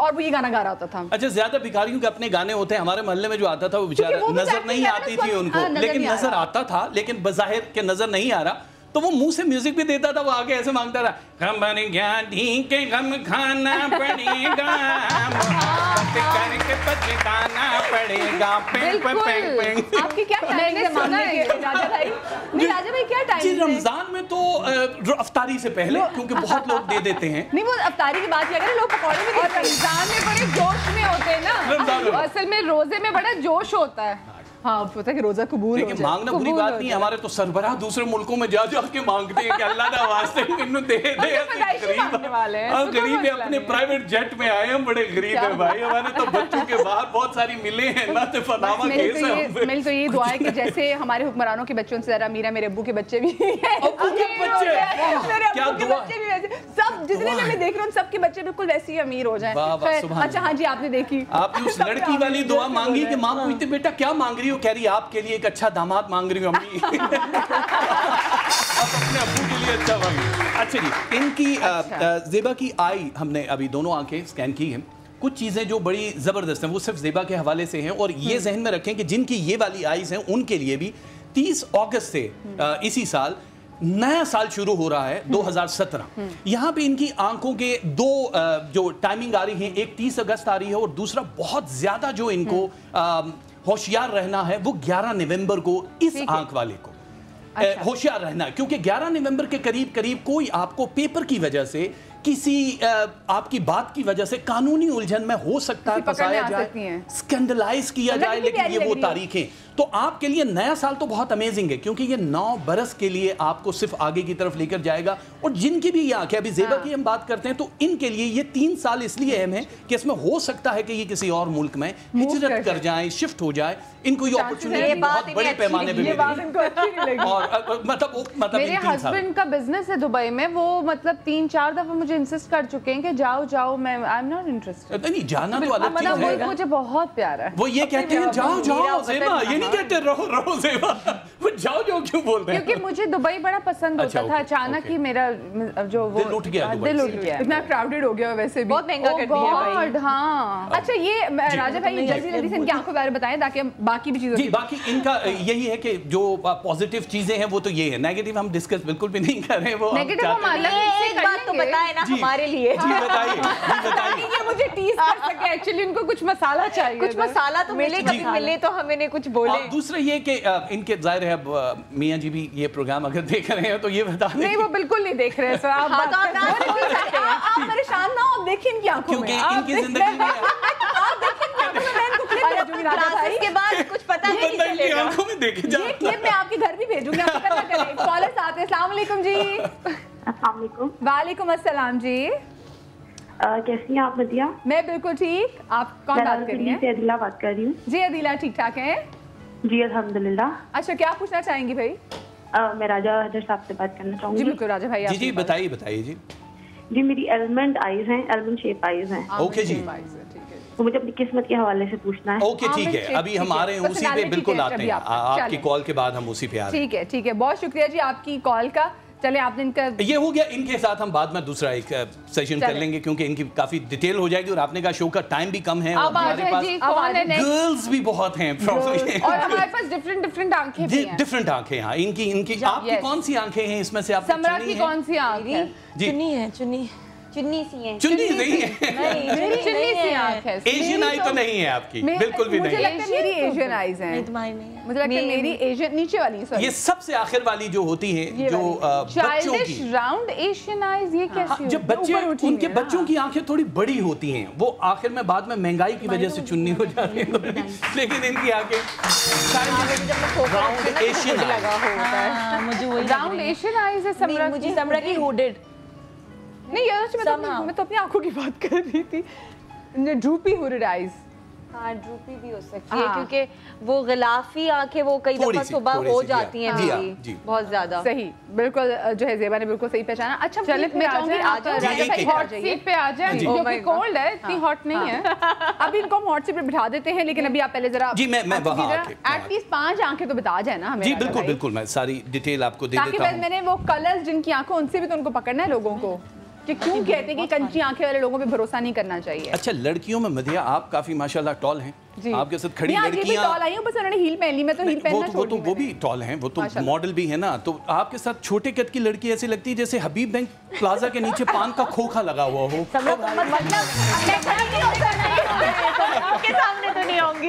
S2: और वो ये गाना गा रहा होता था।
S5: अच्छा, ज्यादा भिखारियों के अपने गाने होते हैं। हमारे मोहल्ले में जो आता था वो बेचारा नजर नहीं आती थी उनको, लेकिन नजर आता था, लेकिन बज़ाहिर के नजर नहीं आ रहा, तो वो मुंह से म्यूजिक भी देता था, वो आगे ऐसे मांगता था, खबर के गम खाना पड़ेगा, करके पछताना पड़ेगा।
S2: बिल्कुल। आपकी क्या टाइम है मांगने के राजा भाई? नहीं राजा भाई क्या टाइम है?
S5: रमजान में तो अफ्तारी से पहले, क्योंकि बहुत लोग दे देते हैं।
S2: नहीं, वो अफ्तारी की बात किया करें, लोग पकौड़े भी,
S3: और रमजान में बड़े जोश में होते हैं ना, असल में रोजे में बड़ा जोश होता है।
S2: हाँ, पता है कि रोजा कबूल हो जाए।
S5: मांगना बुरी बात नहीं है, हमारे तो सरबराह दूसरे मुल्कों में जा के मांगते हैं कि अल्लाह का वास्ते इन्हें दे दे। गरीब है, अपने प्राइवेट जेट में आए हम, बड़े गरीब है भाई, हमारे तो बच्चों के बाहर बहुत सारी मिले हैं।
S2: मेरी तो ये दुआ है कि जैसे हमारे हुक्मरानों के बच्चों से ज्यादा मीरा मेरे अब्बू के बच्चे भी सब जितने भी मैं देख रही हूँ सबके बच्चे बिल्कुल वैसे ही अमीर हो जाएं। अच्छा हाँ जी, आपने देखी,
S5: आपने उस लड़की वाली दुआ मांगी कि माँ पूछते बेटा क्या मांग रही हो, कह रही आपके लिए एक अच्छा दामाद मांग रही हूँ अम्मी। अपने अब्बू के लिए अच्छा मांगी। अच्छा जी, इनकी ज़ेबा की आई हमने अभी दोनों आंखें स्कैन की हैं। कुछ चीज़ें जो बड़ी ज़बरदस्त हैं वो सिर्फ ज़ेबा के हवाले से हैं, और ये जहन में रखें कि जिनकी ये वाली आईज हैं उनके लिए भी 30 अगस्त से इसी साल नया साल शुरू हो रहा है 2017। यहाँ पे इनकी आंखों के दो जो टाइमिंग आ रही है, एक 30 अगस्त आ रही है और दूसरा बहुत ज्यादा जो इनको होशियार रहना है वो 11 नवंबर को इस आंख वाले को होशियार रहना है, क्योंकि 11 नवंबर के करीब करीब कोई आपको पेपर की वजह से, किसी आपकी बात की वजह से कानूनी उलझन में हो सकता है फंसाया जाए, स्कैंडलाइज किया जाए, लेकिन ये वो तारीखें। तो आपके लिए नया साल तो बहुत अमेजिंग है, क्योंकि ये 9 बरस के लिए आपको सिर्फ आगे की तरफ लेकर जाएगा। और जिनकी भी ये आंखें, अभी ज़ेबा की हम बात करते हैं, तो इनके लिए ये 3 साल इसलिए अहम है कि इसमें हो सकता है कि ये किसी और मुल्क में हिजरत कर जाए, शिफ्ट हो जाए, इनको ये अपॉर्चुनिटी बहुत बड़े पैमाने पे मिलेगी। और मतलब
S3: मेरे हस्बैंड का बिजनेस है दुबई में, वो मतलब 3-4 दफा मुझे इंसिस्ट कर चुके हैं कि जाओ जाओ, मैं आई एम नॉट इंटरेस्टेड।
S5: नहीं, जाना तो अलग चीज है,
S3: मुझे बहुत प्यारा है।
S5: वो ये कहते हैं जाओ जाओ ज़ेबा, ये कहते रहो ज़ेबा, वो जाओ क्यों बोल रहे हैं?
S3: क्योंकि मुझे दुबई बड़ा पसंद होता था, अचानक ही मेरा जो वो
S5: दिल उठ गया,
S2: इतना क्राउडेड हो गया वैसे भी,
S6: बहुत महंगा कर दिया भाई।
S2: हाँ अच्छा, ये राजा भाई जल्दी से इनकी आंखों के बारे में बताएं ताकि हम बाकी भी चीज़ें।
S5: जी, बाकी इनका यही है कि जो पॉजिटिव चीजें हैं वो तो ये है, नेगेटिव हम डिस्कस बिल्कुल भी नहीं कर रहे हैं। वो
S6: नेगेटिव हम एक बात तो बताए ना हमारे लिए।
S5: जी बताइए।
S3: ये मुझे टीज कर सके, एक्चुअली इनको कुछ मसाला चाहिए,
S6: कुछ मसाला तो मिले, कभी मिले तो हमें ने कुछ बोले।
S5: दूसरा ये कि इनके जाहिर है अब मियाँ जी भी ये प्रोग्राम अगर देख रहे हैं तो ये बता दें।
S3: नहीं, वो बिल्कुल नहीं देख रहे हैं सर। आप
S2: परेशान ना हो, देखिए इनकी आंखों में,
S5: क्योंकि इनकी जिंदगी में
S6: इसके बाद कुछ पता नहीं चलेगा।
S5: आंखों में देखे जा,
S2: ये क्लिप मैं आपके घर भी भेजूंगी, आप फिक्र ना करें। कॉलर्स आते हैं। अस्सलाम वालेकुम जी।
S7: अस्सलाम वालेकुम।
S2: वालेकुम अस्सलाम जी।
S7: कैसी हैं आप मदिया?
S2: मैं बिल्कुल ठीक। आप कौन बात कर रही हैं?
S7: अदिला बात कर रही हूँ।
S2: जी अदिला, ठीक ठाक हैं?
S7: जी अल्हम्दुलिल्लाह।
S2: अच्छा, क्या पूछना चाहेंगी भाई?
S7: मैं राजा हजर साहब से बात करना चाहूँगी।
S2: जी बिल्कुल राजा भाई।
S5: जी बताइए जी।
S7: जी मेरी एलमंड आईज हैं, एलमंड शेप आईज हैं।
S5: ओके जी,
S7: तो मुझे अपनी किस्मत के हवाले से पूछना है।
S5: ओके ठीक है, अभी हम आ रहे हैं उसी पे, बिल्कुल आते हैं आपकी कॉल के बाद, हम उसी पे आ रहे हैं।
S2: ठीक है, बहुत शुक्रिया जी आपकी कॉल का। चले आपने इनका
S5: ये हो गया, इनके साथ हम बाद में दूसरा एक सेशन कर लेंगे क्योंकि इनकी काफी डिटेल हो जाएगी और आपने का शो का टाइम भी कम है और हमारे पास गर्ल्स भी बहुत हैं
S3: और हमारे पास डिफरेंट आंखें भी हैं।
S5: डिफरेंट आंखें, हाँ। इनकी आपकी कौन सी आंखें हैं इसमें से? आप
S3: समरा की कौन सी आंख है?
S6: चुन्नी सी है।
S5: चुन्नी नहीं है,
S3: मेरी चुन्नी सी आंख है।
S5: एशियन आई तो नहीं है आपकी, बिल्कुल भी नहीं।
S2: मुझे लगता है मेरी एशियन आईज हैं। मुझे लगता है मेरी एशियन नीचे वाली, सॉरी
S5: ये सबसे आखिर वाली जो होती है, जो बच्चों की
S3: राउंड एशियन आईज, ये कैसी?
S5: जब बच्चे, उनके बच्चों की आंखें थोड़ी बड़ी होती हैं, वो आखिर में बाद में महंगाई की वजह से चुन्नी हो जाती है, लेकिन इनकी आंखें राउंड एशियन
S6: लगा होता है। मुझे वही
S3: राउंड एशियन आईज है समरा।
S6: मुझे समरा की हुडेड
S3: नहीं यार, मैं तो अपनी आंखों की बात कर रही थी। Droopy hooded eyes.
S6: हाँ, ड्रूपी भी हो सकती है क्योंकि वो गिलाफी आंखें वो कई दफा सुबह हो जाती हैं मेरी बहुत ज्यादा।
S2: सही, बिल्कुल जो है ज़ेबा ने बिल्कुल सही पहचाना। अच्छा चलिए, मैं चाहूंगी
S3: हॉट सीट पे आ जाए, क्योंकि कोल्ड है, इतनी हॉट नहीं है।
S2: अभी इनको हम हॉट सीट पे बिठा देते हैं, लेकिन अभी आप पहले जरा
S5: मैं वहां
S2: एटलीस्ट 5 आंखें तो बता जाए ना हमें।
S5: जी बिल्कुल, मैं सारी डिटेल आपको दे देता हूं।
S2: मैंने वो कलर्स जिनकी आंखों, उनसे भी तो उनको पकड़ना है लोगों को कि क्यों कहते हैं कि कंची आंखें वाले लोगों पे भरोसा नहीं करना चाहिए।
S5: अच्छा, लड़कियों में मदिया आप काफी माशाल्लाह टॉल हैं, आपके साथ खड़ी लड़कियां
S2: टॉल आई हूं, बस उन्होंने हील पहन ली, मैं तो हील पहनना छोड़ दी।
S5: वो भी टॉल हैं, वो तो मॉडल भी है ना। तो आपके साथ छोटे कद की लड़की ऐसी लगती है जैसे हबीब बैंक प्लाजा के नीचे पान का खोखा लगा हुआ हो।
S6: आपके सामने तो नहीं आऊंगी।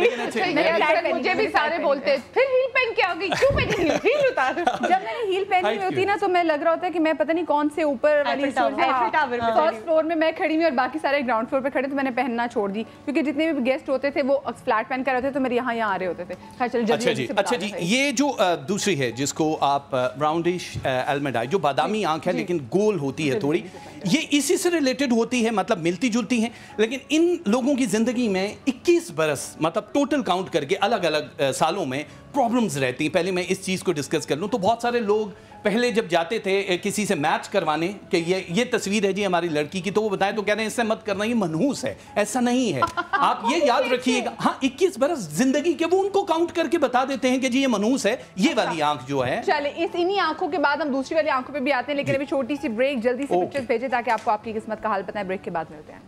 S3: मुझे भी सारे बोलते हैं फिर हील पहन के आ गई, क्यों पहनी हील उतार।
S2: जब मैंने हील पहनी हुई होती ना तो मैं लग रहा होता है कि मैं पता नहीं कौन से ऊपर वाली फर्स्ट फ्लोर में मैं खड़ी हुई और बाकी सारे ग्राउंड फ्लोर पे खड़े, तो मैंने पहनना छोड़ दी क्योंकि जितने भी गेस्ट होते थे वो फ्लैट पहन कर होते थे, तो मेरे यहाँ आ रहे होते थे।
S5: अच्छा जी, ये जो दूसरी है जिसको आप राउंडिश एलमंड आई, जो बादामी आंख है लेकिन गोल होती है थोड़ी, ये इसी से रिलेटेड होती है, मतलब मिलती जुलती है। लेकिन इन लोगों की जिंदगी में 21 बरस मतलब टोटल काउंट करके अलग अलग सालों में प्रॉब्लम्स रहती हैं। पहले मैं इस चीज़ को डिस्कस कर लूँ तो बहुत सारे लोग पहले जब जाते थे किसी से मैच करवाने कि ये तस्वीर है जी हमारी लड़की की, तो वो बताएं तो कह रहे हैं इससे मत करना, ये मनहूस है। ऐसा नहीं है, आप ये याद रखिएगा। हाँ, 21 बरस जिंदगी के वो उनको काउंट करके बता देते हैं कि जी ये मनहूस है, ये वाली आंख जो है।
S2: चले इन्हीं आंखों के बाद हम दूसरी वाली आंखों पे भी आते हैं, लेकिन अभी छोटी सी ब्रेक, जल्दी से पिक्चर्स भेजें ताकि आपको आपकी किस्मत का हाल पता है। ब्रेक के बाद मिलते हैं।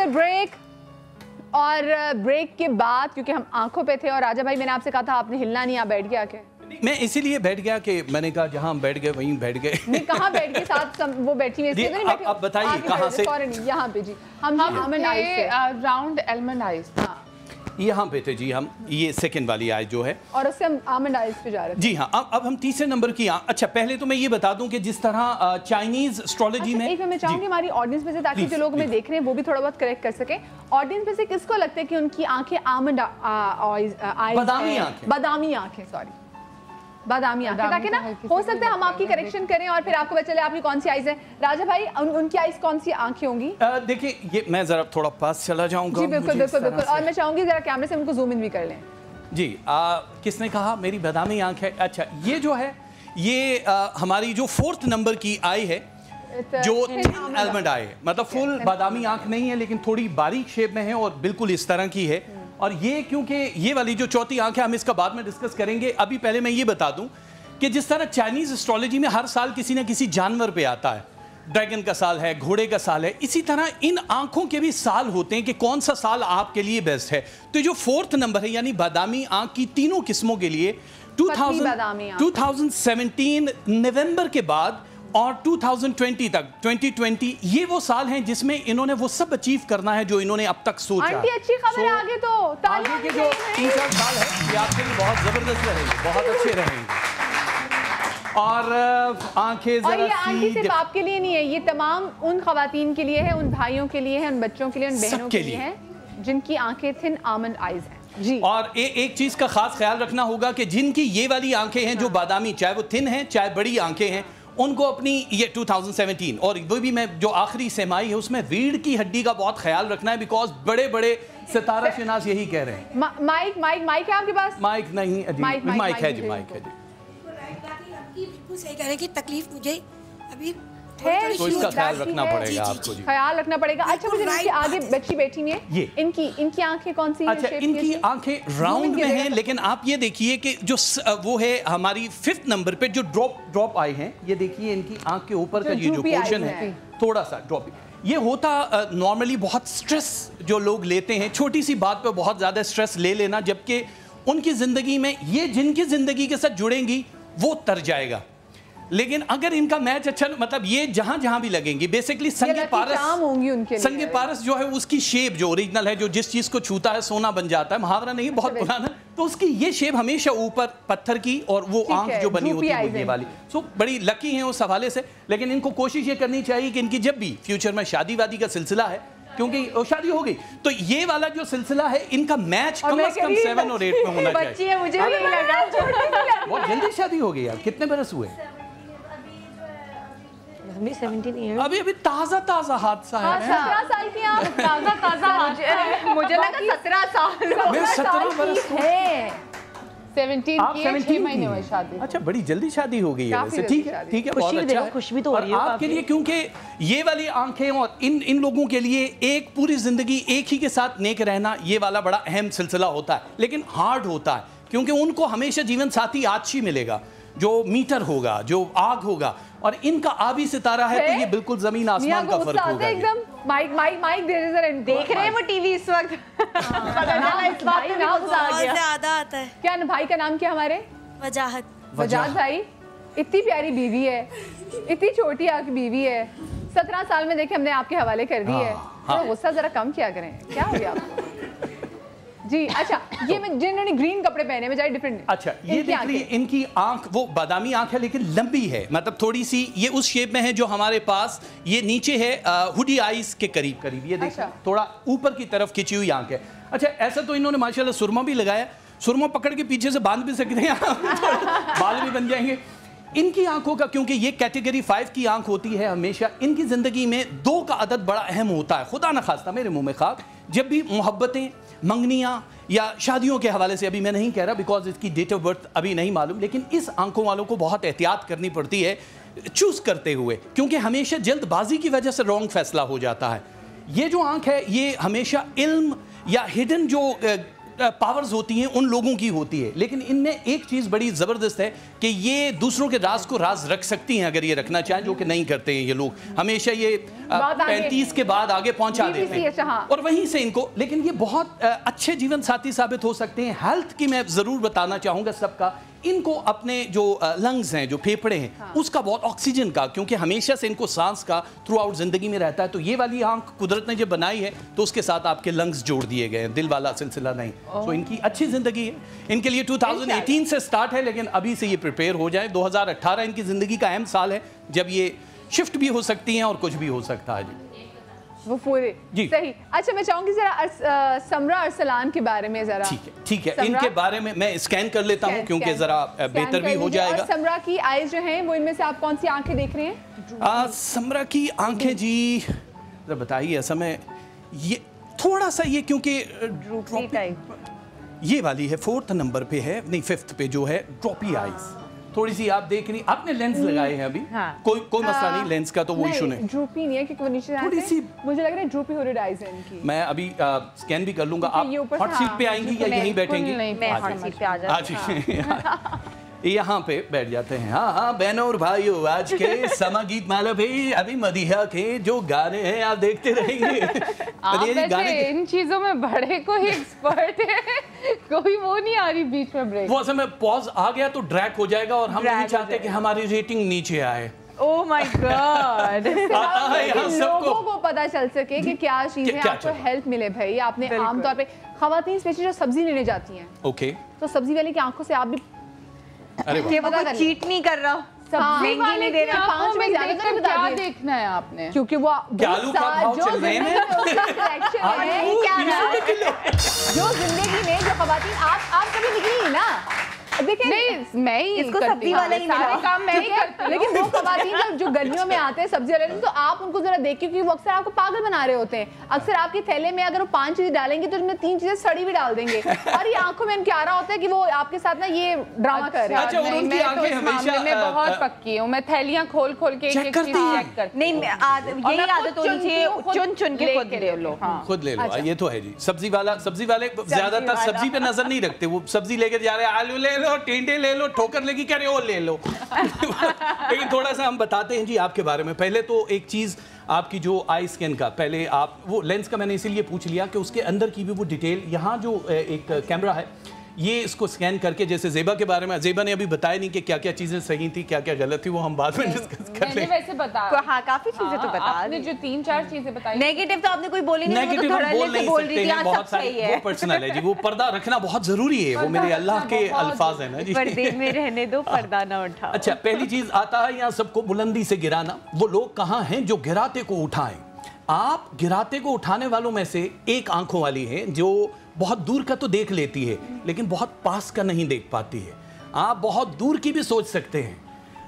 S2: ब्रेक और ब्रेक के बाद क्योंकि हम आंखों पे थे और राजा भाई मैंने आपसे कहा था आपने हिलना नहीं, आप बैठ गया क्या?
S5: मैं इसीलिए बैठ गया कि मैंने कहा जहां हम बैठ गए वहीं बैठ गए।
S2: नहीं, कहाँ बैठ गए? साथ वो बैठी हुई।
S5: अब बताइए कहाँ से?
S2: यहाँ पे जी हम almond eyes,
S3: round almond eyes
S5: यहाँ पे थे जी हम, ये सेकंड वाली आइज जो है,
S2: और उससे हम आलमंड आइज पे जा रहे थे।
S5: जी हाँ, अब हम तीसरे नंबर की। अच्छा, पहले तो मैं ये बता दूं कि जिस तरह चाइनीज एस्ट्रोलॉजी में,
S2: एक मैं चाहूंगी हमारी ऑडियंस में से, ताकि जो लोग हमें देख रहे हैं वो भी थोड़ा बहुत करेक्ट कर सके। ऑडियंस में से किसको लगता है कि उनकी आंखें आलमंड आइज,
S5: बादामी आंखें,
S2: बादामी आंखें, सॉरी, बादामी आंखें, ताकि ना हो सकता है हम आपकी करेक्शन करें और फिर आपको पता चले आपकी कौन सी आइज है। राजा भाई, उनकी आइज कौन सी आंखें होंगी?
S5: देखिए, ये मैं जरा थोड़ा पास चला जाऊंगा।
S2: जी बिल्कुल बिल्कुल बिल्कुल, और मैं चाहूंगी जरा कैमरे से उनको जूम इन भी कर लें।
S5: जी, किसने कहा मेरी बादामी आंख है? अच्छा, ये जो है ये हमारी जो 4th नंबर की आई है, जो आलमंड आई है, मतलब फुल बादामी आंख नहीं है लेकिन थोड़ी बारीक शेप में है और बिल्कुल इस तरह की है। और ये क्योंकि ये वाली जो 4थी आंख है, हम इसका बाद में डिस्कस करेंगे। अभी पहले मैं ये बता दूं कि जिस तरह चाइनीज एस्ट्रोलॉजी में हर साल किसी न किसी जानवर पे आता है, ड्रैगन का साल है, घोड़े का साल है, इसी तरह इन आंखों के भी साल होते हैं कि कौन सा साल आपके लिए बेस्ट है। तो जो 4th नंबर है यानी बादामी आंख की तीनों किस्मों के लिए 2017 नवंबर के बाद और 2020 तक 2020 ये वो साल हैं जिसमें इन्होंने वो सब अचीव करना है जो इन्होंने अब तक सोचा।
S2: आंटी अच्छी खबर है आगे तो
S5: आगे के जो 3-4 साल है ये आपके लिए बहुत जबरदस्त रहेंगे, बहुत अच्छे रहेंगे। और आंखें
S2: और ये आंटी सिर्फ आपके लिए नहीं है, ये तमाम उन खवातीन के लिए है, उन भाइयों के लिए है, उन बच्चों के लिए, उन बहनों के लिए है जिनकी आंखें थिन आलमंड आइज हैं। जी। और
S5: एक चीज का खास ख्याल रखना होगा कि जिनकी ये वाली आंखें हैं जो बादामी, चाहे वो थिन हैं चाहे बड़ी आंखें हैं, उनको अपनी ये 2017 और वो भी मैं जो आखिरी सेमाई है उसमें रीढ़ की हड्डी का बहुत ख्याल रखना है, बिकॉज बड़े बड़े सितारा शनास यही कह रहे हैं।
S2: माइक है आपके पास?
S5: माइक नहीं है जी, माइक है जी, माइक है जी।
S10: बिल्कुल सही कह रहे हैं कि तकलीफ मुझे अभी
S5: तो इसका ख्याल रखना पड़ेगा आपको जी,
S2: ख्याल रखना पड़ेगा। अच्छा, मुझे इनके आगे बच्ची बैठी हुई है, इनकी आंखें कौन सी हैं?
S5: अच्छा, इनकी आंखें राउंड में हैं, लेकिन आप ये देखिए कि जो वो है हमारी 5th नंबर पे जो ड्रॉप आई हैं, ये देखिए इनकी आंख के ऊपर का ये जो पोर्शन है थोड़ा सा ड्रॉप, ये होता नॉर्मली बहुत स्ट्रेस जो लोग लेते हैं, छोटी सी बात पे बहुत ज्यादा स्ट्रेस ले लेना, जबकि उनकी जिंदगी में ये जिनकी जिंदगी के साथ जुड़ेंगी वो तर जाएगा। लेकिन अगर इनका मैच अच्छा, मतलब ये जहां जहां भी लगेंगी, बेसिकली संगे पारस जो है उसकी शेप जो ओरिजिनल है, जो जिस चीज को छूता है सोना बन जाता है, मुहावरा नहीं बहुत पुराना, तो उसकी ये शेप हमेशा ऊपर पत्थर की और वो आंख जो बनी होती है ये वाली। सो बड़ी लकी हैं उस हवाले से। लेकिन इनको कोशिश ये करनी चाहिए कि इनकी जब भी फ्यूचर में शादी वादी का सिलसिला है, क्योंकि शादी हो गई, तो ये वाला जो सिलसिला है इनका मैच कम से कम 7 और 8 में होना चाहिए।
S2: मुझे भी लगा
S5: बहुत जल्दी शादी हो गई यार। कितने बरस हुए?
S6: 17 ईयर्स।
S5: अभी ताजा हादसा है।
S2: 17 साल की आप? ताजा मुझे लगा 17 साल।
S5: मैं 17 बरस
S2: है। 17 की 6 महीने हुए शादी।
S5: अच्छा, बड़ी जल्दी शादी हो गई है वैसे। ठीक है, बहुत अच्छा है।
S6: खुश भी तो हो रही है
S5: आपके लिए, क्योंकि ये वाली आंखें और इन लोगों के लिए एक पूरी जिंदगी एक ही के साथ नेक रहना ये वाला बड़ा अहम सिलसिला होता है, लेकिन हार्ड होता है, क्योंकि उनको हमेशा जीवन साथी आदशी मिलेगा, जो मीटर होगा, जो आग होगा, और इनका आबी सितारा है, तो ये बिल्कुल जमीन आसमान का फर्क होगा।
S2: एकदम माइक देख रहे हैं वो टीवी इस वक्त।
S10: ज्यादा आता है।
S2: क्या भाई का नाम क्या हमारे? वजाहत भाई, इतनी प्यारी बीवी है, इतनी छोटी आपकी बीवी है, 17 साल में देखे हमने आपके हवाले कर दी है, तो गुस्सा जरा कम किया करें। क्या हो गया आपको? जी अच्छा, ये जिन्होंने ग्रीन कपड़े पहने में डिफरेंट।
S5: अच्छा, ये देख रही है इनकी आंख, वो बादामी आंख है लेकिन लंबी है, मतलब थोड़ी सी ये उस शेप में है जो हमारे पास ये नीचे है हुडी आइज के करीब। ये देखिए थोड़ा ऊपर की तरफ खिंची हुई आंख है। अच्छा, ऐसा तो इन्होंने माशाल्लाह सुरमा भी लगाया, सुरमा पकड़ के पीछे से बांध भी सकते हैं, बाल भी बन जाएंगे। इनकी आंखों का, क्योंकि ये कैटेगरी 5 की आंख होती है, हमेशा इनकी जिंदगी में 2 का अदद बड़ा अहम होता है। खुदा न खास्ता मेरे मुंह में खाक, जब भी मोहब्बतें, मंगनियां या शादियों के हवाले से, अभी मैं नहीं कह रहा बिकॉज इसकी डेट ऑफ बर्थ अभी नहीं मालूम, लेकिन इस आंखों वालों को बहुत एहतियात करनी पड़ती है चूज करते हुए, क्योंकि हमेशा जल्दबाजी की वजह से रॉन्ग फैसला हो जाता है। ये जो आंख है ये हमेशा इल्म या हिडन जो पावर्स होती हैं उन लोगों की होती है, लेकिन इनमें एक चीज़ बड़ी ज़बरदस्त है कि ये दूसरों के राज को राज रख सकती हैं अगर ये रखना चाहें, जो कि नहीं करते हैं ये लोग। हमेशा ये 35 के बाद आगे पहुंचा देते हैं और वहीं से इनको, लेकिन ये बहुत अच्छे जीवन साथी साबित हो सकते हैं। हेल्थ की मैं ज़रूर बताना चाहूँगा सबका, इनको अपने जो लंग्स हैं, जो फेफड़े हैं, उसका बहुत, ऑक्सीजन का, क्योंकि हमेशा से इनको सांस का थ्रू आउट ज़िंदगी में रहता है। तो ये वाली आंख कुदरत ने जब बनाई है तो उसके साथ आपके लंग्स जोड़ दिए गए हैं, दिल वाला सिलसिला नहीं। तो इनकी अच्छी ज़िंदगी है। इनके लिए 2018 से स्टार्ट है, लेकिन अभी से ये प्रिपेयर हो जाए। 2018 इनकी ज़िंदगी का अहम साल है जब ये शिफ्ट भी हो सकती हैं और कुछ भी हो सकता है। जी
S2: वो पूरे सही। अच्छा मैं चाहूंगी जरा समरा अरसलान के बारे में जरा।
S5: ठीक है इनके बारे में मैं स्कैन कर लेता हूँ क्योंकि जरा बेहतर भी हो जाएगा।
S2: और समरा की आईज जो हैं वो इनमें से आप कौन सी आंखें देख रहे हैं?
S5: समरा की आंखें जी जरा बताइए। ऐसा में ये थोड़ा सा ये क्योंकि ये वाली है 4th नंबर पे है, नहीं 5th पे जो है ड्रॉपी आईज थोड़ी सी आप देख रही। आपने लेंस लगाए हैं अभी? कोई मसला नहीं लेंस का, तो वो इशू नहीं।
S2: ड्रूपी नहीं है क्योंकि वो नीचे थोड़ी सी मुझे लग रहा है ड्रूपी होरिड आईज है इनकी।
S5: मैं अभी स्कैन भी कर लूंगा। आप हॉट सीट पे आएंगी या यहीं बैठेंगी?
S6: मैं हॉट सीट पे आ जाती हूं।
S5: यहाँ पे बैठ जाते हैं। हाँ बहनों और भाइयों, आज के समा गीत माला पे अभी मदीहा के जो गाने हैं आप देखते रहेंगे।
S3: आप इन चीजों में बड़े कोई एक्सपर्ट है, कोई वो नहीं आ रही बीच में ब्रेक।
S5: वो असल में पॉज आ गया तो ड्रैग हो जाएगा और हम नहीं चाहते कि हमारी रेटिंग नीचे आए।
S3: Oh my God!
S2: लोगों को पता चल सके कि क्या चीज है, आपको हेल्प मिले भाई। आपने आमतौर पे खवातीन स्पेशली जो सब्जी लेने जाती हैं,
S5: ओके,
S2: तो सब्जी वाले की आंखों से आप भी
S6: कि वो कोई चीट नहीं कर रहा,
S3: सब्जी वाले
S6: दे रहा।
S3: 5 में देखकर क्या देखना है आपने?
S2: क्योंकि वो
S5: आलू का भाव चल रहे हैं
S2: जो जिंदगी में जो खवातीन आप कभी निकली ना, देखिए
S3: नहीं मैं ही
S6: इसको सब्जी वाला ही
S3: सारे काम मैं ही करती,
S2: लेकिन वो खवातीन जो गर्मियों में आते हैं सब्जी वाले, तो आप उनको जरा देखिए क्योंकि वो अक्सर आपको पागल बना रहे होते हैं। अक्सर आपके थैले में अगर वो 5 चीजें डालेंगे तो उसमें 3 चीजें सड़ी भी डाल देंगे और ये आंखों में इनके आ रहा होता है कि वो आपके साथ ना ये ड्रामा कर रहे हैं।
S5: अच्छा, और उनकी आंखें हमेशा
S3: मैं बहुत पक्की हूँ, मैं थैलियां खोल के एक चीज चेक करती।
S6: नहीं यही आदत होनी चाहिए, चुन के खुद ले लो।
S5: खुद ले लो, ये तो है जी। सब्जी वाले ज्यादातर सब्जी पे नजर नहीं रखते, वो सब्जी लेकर जा रहे हैं, आलू ले लो, टिंडे ले लो, ठोकर लेगी कह रहे हो ले लो। लेकिन थोड़ा सा हम बताते हैं जी आपके बारे में। पहले तो एक चीज आपकी जो आई स्कैन का, पहले आप वो लेंस का मैंने इसीलिए पूछ लिया कि उसके अंदर की भी वो डिटेल, यहाँ जो एक कैमरा है ये इसको स्कैन करके, जैसे ज़ेबा के बारे में, ज़ेबा ने अभी बताया नहीं कि क्या क्या चीज़ें सही थी क्या क्या गलत थी, वो हम बाद में डिस्कस कर लेंगे।
S3: वैसे बता,
S6: हाँ काफी चीजें तो बता,
S3: आपने जो 3-4 चीजें बताई।
S6: नेगेटिव तो आपने कोई बोली नहीं,
S5: नेगेटिव
S6: तो
S5: बोल नहीं सकते हैं, बहुत सारी वो पर्सनल है जी, वो पर्दा रखना बहुत जरूरी है, वो मेरे अल्लाह के अल्फाज है ना जी।
S6: पर्दे में रहने दो, पर्दा ना उठाओ।
S5: अच्छा, पहली चीज आता है यहाँ सबको बुलंदी से गिराना। वो लोग कहाँ हैं जो गिराते को उठाएं? आप गिराते को उठाने वालों में से एक आंखों वाली है जो बहुत दूर का तो देख लेती है लेकिन बहुत पास का नहीं देख पाती है। आप बहुत दूर की भी सोच सकते हैं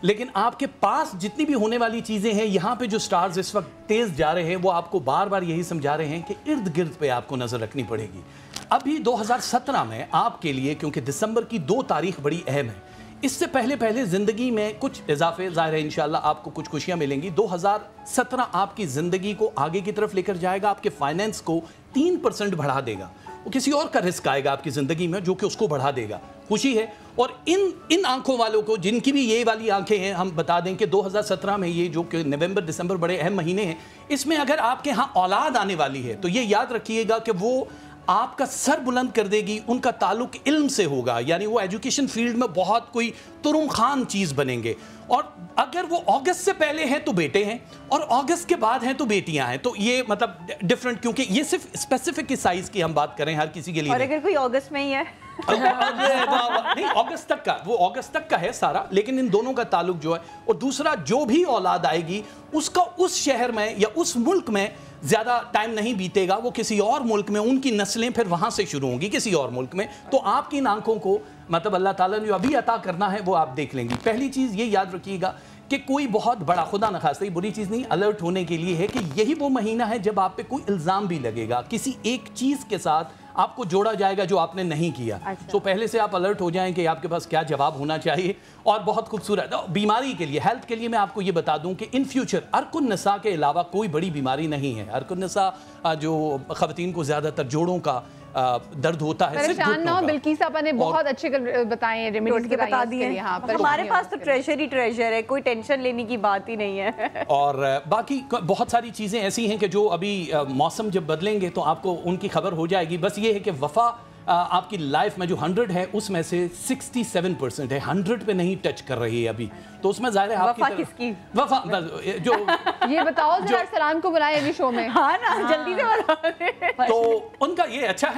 S5: लेकिन आपके पास जितनी भी होने वाली चीजें हैं, यहाँ पे जो स्टार्स इस वक्त तेज जा रहे हैं वो आपको बार बार यही समझा रहे हैं कि इर्द गिर्द पे आपको नजर रखनी पड़ेगी। अभी 2017 में आपके लिए, क्योंकि दिसंबर की 2 तारीख बड़ी अहम है, इससे पहले जिंदगी में कुछ इजाफे, जाहिर है इंशाल्लाह आपको कुछ खुशियां मिलेंगी। 2017 आपकी जिंदगी को आगे की तरफ लेकर जाएगा, आपके फाइनेंस को 3% बढ़ा देगा। वो किसी और का रिस्क आएगा आपकी जिंदगी में जो कि उसको बढ़ा देगा। खुशी है। और इन आंखों वालों को जिनकी भी ये वाली आंखें हैं, हम बता दें कि 2017 में ये जो कि नवंबर दिसंबर बड़े अहम महीने हैं, इसमें अगर आपके यहाँ औलाद आने वाली है तो ये याद रखिएगा कि वो आपका सर बुलंद कर देगी। उनका ताल्लुक इल्म से होगा, यानी वो एजुकेशन फील्ड में बहुत कोई तुरुम खान चीज बनेंगे। और अगर वो अगस्त से पहले हैं तो बेटे हैं और अगस्त के बाद हैं तो बेटियां हैं। तो ये मतलब डिफरेंट, क्योंकि ये सिर्फ स्पेसिफिक साइज की हम बात करें, हर किसी के लिए।
S6: और अगर कोई अगस्त में ही है
S5: नहीं, अगस्त तक का, वो अगस्त तक का है सारा, लेकिन इन दोनों का ताल्लुक जो है। और दूसरा, जो भी औलाद आएगी उसका उस शहर में या उस मुल्क में ज्यादा टाइम नहीं बीतेगा, वो किसी और मुल्क में, उनकी नस्लें फिर वहां से शुरू होंगी किसी और मुल्क में। तो आपकी इन आंखों को मतलब अल्लाह ताला ने जो अभी अता करना है वो आप देख लेंगी। पहली चीज ये याद रखिएगा कि कोई बहुत बड़ा, खुदा न खास्ता, बुरी चीज नहीं, अलर्ट होने के लिए है कि यही वो महीना है जब आप पे कोई इल्जाम भी लगेगा, किसी एक चीज के साथ आपको जोड़ा जाएगा जो आपने नहीं किया। तो पहले से आप अलर्ट हो जाएं कि आपके पास क्या जवाब होना चाहिए। और बहुत खूबसूरत बीमारी के लिए, हेल्थ के लिए मैं आपको ये बता दूं कि इन फ्यूचर अर्कुन नसा के अलावा कोई बड़ी बीमारी नहीं है। अर्कुन नसा जो खवातीन को ज्यादातर जोड़ों का दर्द होता है,
S2: परेशान ना हो। बिल्किस आपा ने बहुत अच्छे बताए हैं, रेमेडीज
S6: बता दिए। हमारे पास तो ट्रेजर ही ट्रेजर है, कोई टेंशन लेने की बात ही नहीं है।
S5: और बाकी बहुत सारी चीजें ऐसी हैं कि जो अभी मौसम जब बदलेंगे तो आपको उनकी खबर हो जाएगी। बस ये है कि वफा आपकी लाइफ में जो 100 है उसमें से 67% है, 100 पे नहीं टच कर रही है अभी। तो उसमें जाहिर है आपकी
S6: किसकी
S5: वफा जो
S2: ये बताओ जरा सलाम को बुलाएं अभी शो में।
S6: हाँ ना, जल्दी से बताओ।
S5: तो उनका ये अच्छा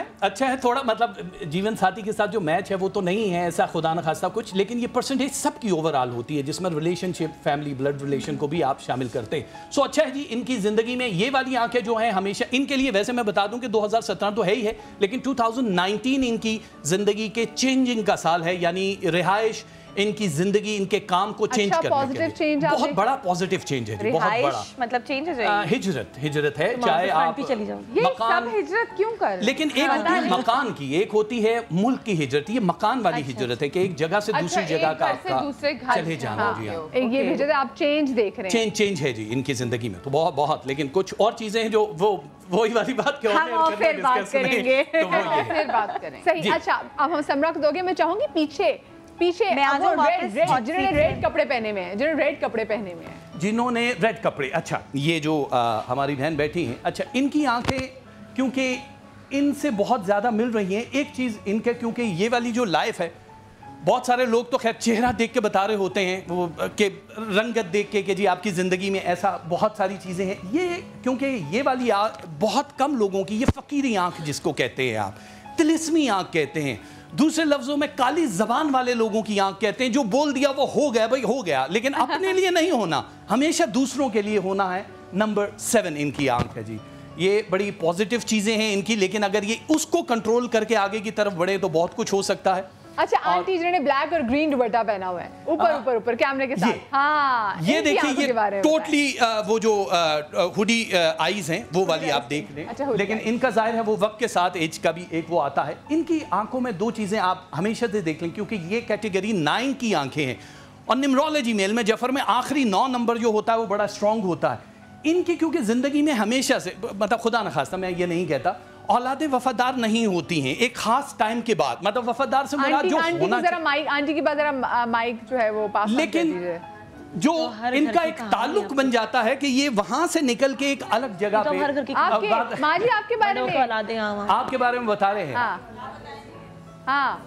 S5: है थोड़ा, मतलब जीवन साथी के साथ जो मैच है वो तो नहीं है ऐसा खुदा न खास्ता कुछ, लेकिन ये परसेंटेज सबकी ओवरऑल होती है जिसमें रिलेशनशिप, फैमिली, ब्लड रिलेशन को भी आप शामिल करते हैं। सो अच्छा है जी, इनकी जिंदगी में ये वाली आंखें जो हैं हमेशा इनके लिए, वैसे मैं बता दूं कि 2017 तो है ही है, लेकिन 2019 इनकी जिंदगी के चेंजिंग का साल है, यानी रिहाइश, इनकी जिंदगी, इनके काम को चेंज करने के लिए बहुत बड़ा पॉजिटिव चेंज है जी, बहुत बड़ा
S6: मतलब चेंज है।
S5: हिजरत है, चाहे आप
S6: चली जाओ,
S2: ये सब हिजरत क्यों कर,
S5: लेकिन एक होती है मकान की, एक होती है मुल्क की हिजरत, ये मकान वाली हिजरत है कि एक जगह से दूसरी जगह का आपका चले जाना। जी हाँ,
S2: ये हिजरत आप चेंज देख रहे हैं,
S5: चेंज है जी इनकी जिंदगी में तो बहुत, लेकिन कुछ और चीजें हैं जो वही वाली बात क्यों
S2: हम फिर बात करेंगे, फिर बात करें। सही, अच्छा अब हम समरा को दोगे, मैं चाहूंगी पीछे मैं आ जाऊं वापस, जिन्होंने रेड कपड़े पहने हुए हैं, जिन्होंने रेड कपड़े, अच्छा ये जो हमारी बहन बैठी हैं, अच्छा इनकी आंखें क्योंकि इनसे बहुत ज़्यादा मिल रही हैं, एक चीज़ इनके, क्योंकि ये वाली जो लाइफ है, बहुत सारे लोग तो खैर चेहरा देख के बता रहे होते हैं वो कि रंगत देख के कि जी आपकी ज़िंदगी में ऐसा बहुत सारी चीज़ें हैं, ये क्योंकि ये वाली बहुत कम लोगों की, ये फ़कीरी आँख जिसको कहते हैं आप, तिलिस्मी आँख कहते हैं, दूसरे लफ्जों में काली जबान वाले लोगों की आंख कहते हैं, जो बोल दिया वो हो गया भाई, हो गया, लेकिन अपने लिए नहीं होना, हमेशा दूसरों के लिए होना है। नंबर 7 इनकी आंख है जी, ये बड़ी पॉजिटिव चीजें हैं इनकी, लेकिन अगर ये उसको कंट्रोल करके आगे की तरफ बढ़े तो बहुत कुछ हो सकता है। अच्छा आंटी जिन्होंने ब्लैक और ग्रीन दुपट्टा पहना हुआ है ऊपर कैमरे के साथ, हाँ
S5: ये देखिए, ये टोटली वो जो हुडी आईज हैं वो वाली आप देख लें, अच्छा, लेकिन इनका जाहिर है वो वक्त के साथ एज का भी एक वो आता है। इनकी आंखों में 2 चीजें आप हमेशा से देख लें, क्योंकि ये कैटेगरी 9 की आंखें हैं और न्यूमरोलॉजी मेल में जफर में आखिरी 9 नंबर जो होता है वो बड़ा स्ट्रांग होता है इनकी, क्योंकि जिंदगी में हमेशा से, मतलब खुदा न खास्ता मैं ये नहीं कहता, औलादे वफादार नहीं होती हैं एक खास टाइम के बाद, मतलब वफादार से मुराद जो होना, जरा माइक आंटी के बाद जरा माइक जो है वो पास, लेकिन जो इनका एक ताल्लुक बन जाता है कि ये वहां से निकल के एक अलग जगह पे,
S2: माँ जी आपके बारे
S5: में बता रहे हैं, हाँ